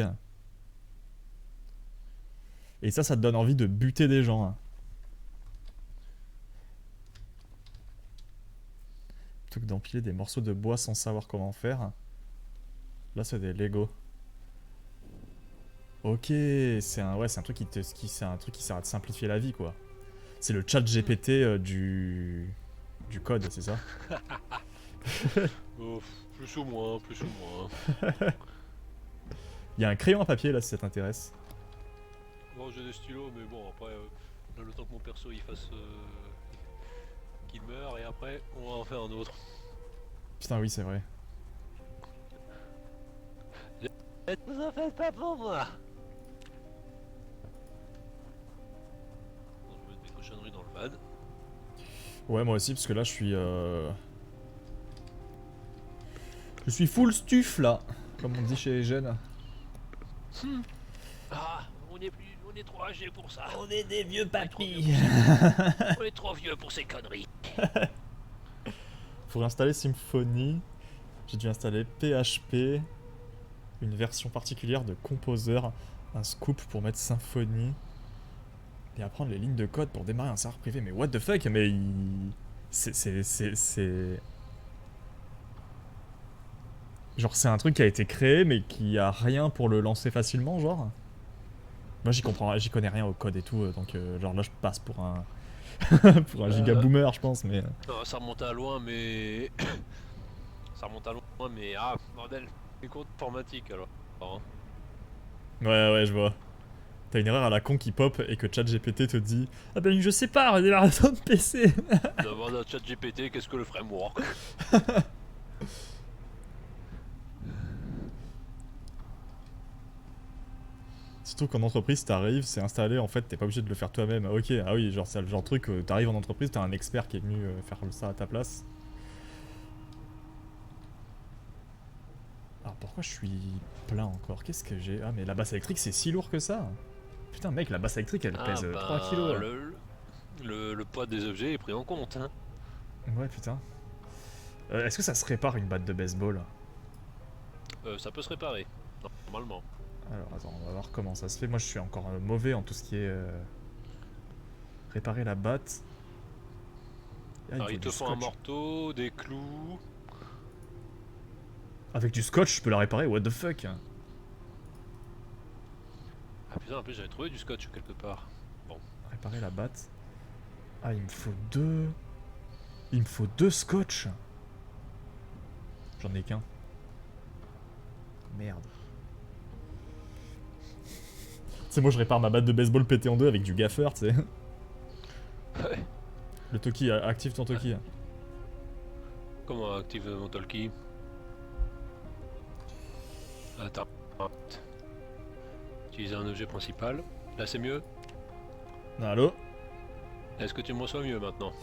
Et ça te donne envie de buter des gens. Hein. Plutôt que d'empiler des morceaux de bois sans savoir comment faire. Là c'est des Lego. Ok, c'est un truc qui sert à te simplifier la vie quoi. C'est le chat GPT du code, c'est ça? Plus ou moins. Il y a un crayon à papier là si ça t'intéresse. Bon, j'ai des stylos, mais bon, après, là, le temps que mon perso il fasse. Qu'il meure, et après, on va en faire un autre. Putain oui c'est vrai. Vous en faites pas pour moi! Bon, je vais mettre mes cochonneries dans le van. Ouais moi aussi parce que là je suis full stuff là, comme on dit chez les jeunes. Ah, on est trop âgés pour ça. On est des vieux papis. On est trop vieux pour ces conneries. Pour installer Symfony, j'ai dû installer PHP, une version particulière de Composer, un scoop pour mettre Symfony, et apprendre les lignes de code pour démarrer un serveur privé. Mais what the fuck, mais c'est... Genre c'est un truc qui a été créé mais qui a rien pour le lancer facilement, genre. Moi j'y connais rien au code et tout, donc genre là je passe pour un... pour un giga boomer je pense, mais... Non, ça remonte à loin, mais... Ah, bordel, c'est compte informatique alors. Hein. Ouais, je vois. T'as une erreur à la con qui pop et que ChatGPT te dit « Ah ben je sais pas, redémarre ton PC !» Demande à ChatGPT qu'est-ce que le framework. Surtout qu'en entreprise, t'arrives, c'est installé, en fait, t'es pas obligé de le faire toi-même. Ah, ok, ah oui, genre c'est le genre de truc, t'arrives en entreprise, t'as un expert qui est venu faire ça à ta place. Alors pourquoi je suis plein encore? Qu'est-ce que j'ai? Ah mais la basse électrique c'est si lourd que ça. Putain mec, la basse électrique elle pèse 3 kilos. Là. Le poids des objets est pris en compte. Hein. Ouais putain. Est-ce que ça se répare une batte de baseball? Ça peut se réparer, normalement. Alors attends, on va voir comment ça se fait. Moi je suis encore mauvais en tout ce qui est réparer la batte. Ah, Alors faut ils te du font un scotch. marteau, des clous. Avec du scotch je peux la réparer, what the fuck? Ah putain, en plus j'avais trouvé du scotch quelque part. Bon. Réparer la batte. Ah il me faut deux. Il me faut deux scotch. J'en ai qu'un. Merde. C'est moi je répare ma batte de baseball pétée en deux avec du gaffer, tu sais. Ouais. Le Toki, active ton Toki. Comment active mon talkie? Attends. Utiliser un objet principal. Là c'est mieux. Allô? Est-ce que tu me reçois mieux maintenant?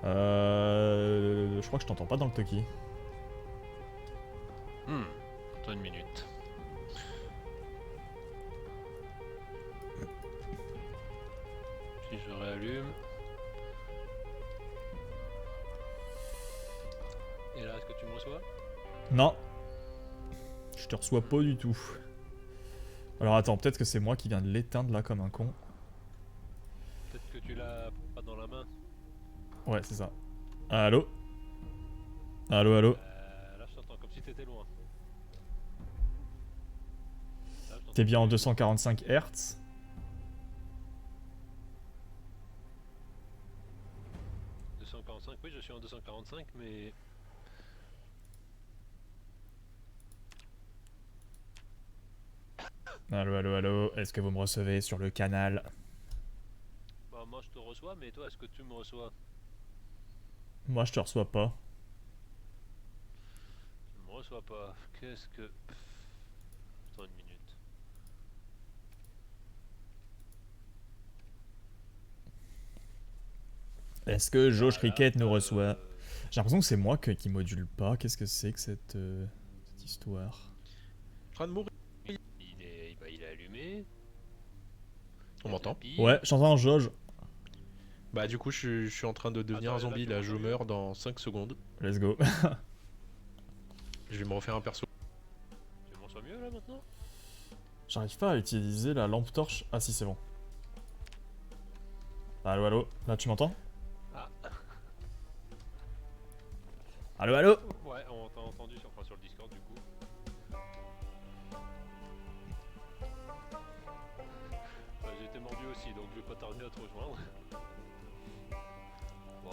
Je crois que je t'entends pas dans le Toki. Attends une minute. Si je réallume. Et là, est-ce que tu me reçois? Non. Je te reçois pas du tout. Alors attends, peut-être que c'est moi qui viens de l'éteindre là comme un con. Peut-être que tu l'as pas dans la main. Ouais, c'est ça. Allô? Allô, allô? Là, je t'entends comme si t'étais loin. Là, je t'entends T'es bien en plus. 245 Hz. « 245, oui, je suis en 245, mais... Allô, allô, allô? Est-ce que vous me recevez sur le canal? Bah, moi, je te reçois, mais toi, est-ce que tu me reçois? Moi, je te reçois pas. Tu me reçois pas. Qu'est-ce que... Attends une minute. Est-ce que Josh Voilà, Cricket nous reçoit? J'ai l'impression que c'est moi qui module pas. Qu'est-ce que c'est que cette histoire? En train de mourir. Il est allumé. On m'entend? Tapis. Ouais, j'entends Josh. Bah du coup je suis en train de devenir Attends, un zombie là, là, tu je m'entends meurs dans 5 secondes. Let's go. Je vais me refaire un perso. Tu me reçois mieux, là, maintenant? J'arrive pas à utiliser la lampe torche. Ah si, c'est bon. Allô, allô? Là, tu m'entends? Ah. Allô, allô? Ouais, on t'a entendu sur le Discord, du coup. J'ai été mordu aussi, donc je vais pas tarder à te rejoindre. Bon,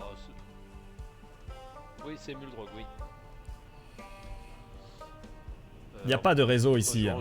oui, c'est Muldrog, oui. Y a pas de réseau ici. Hein.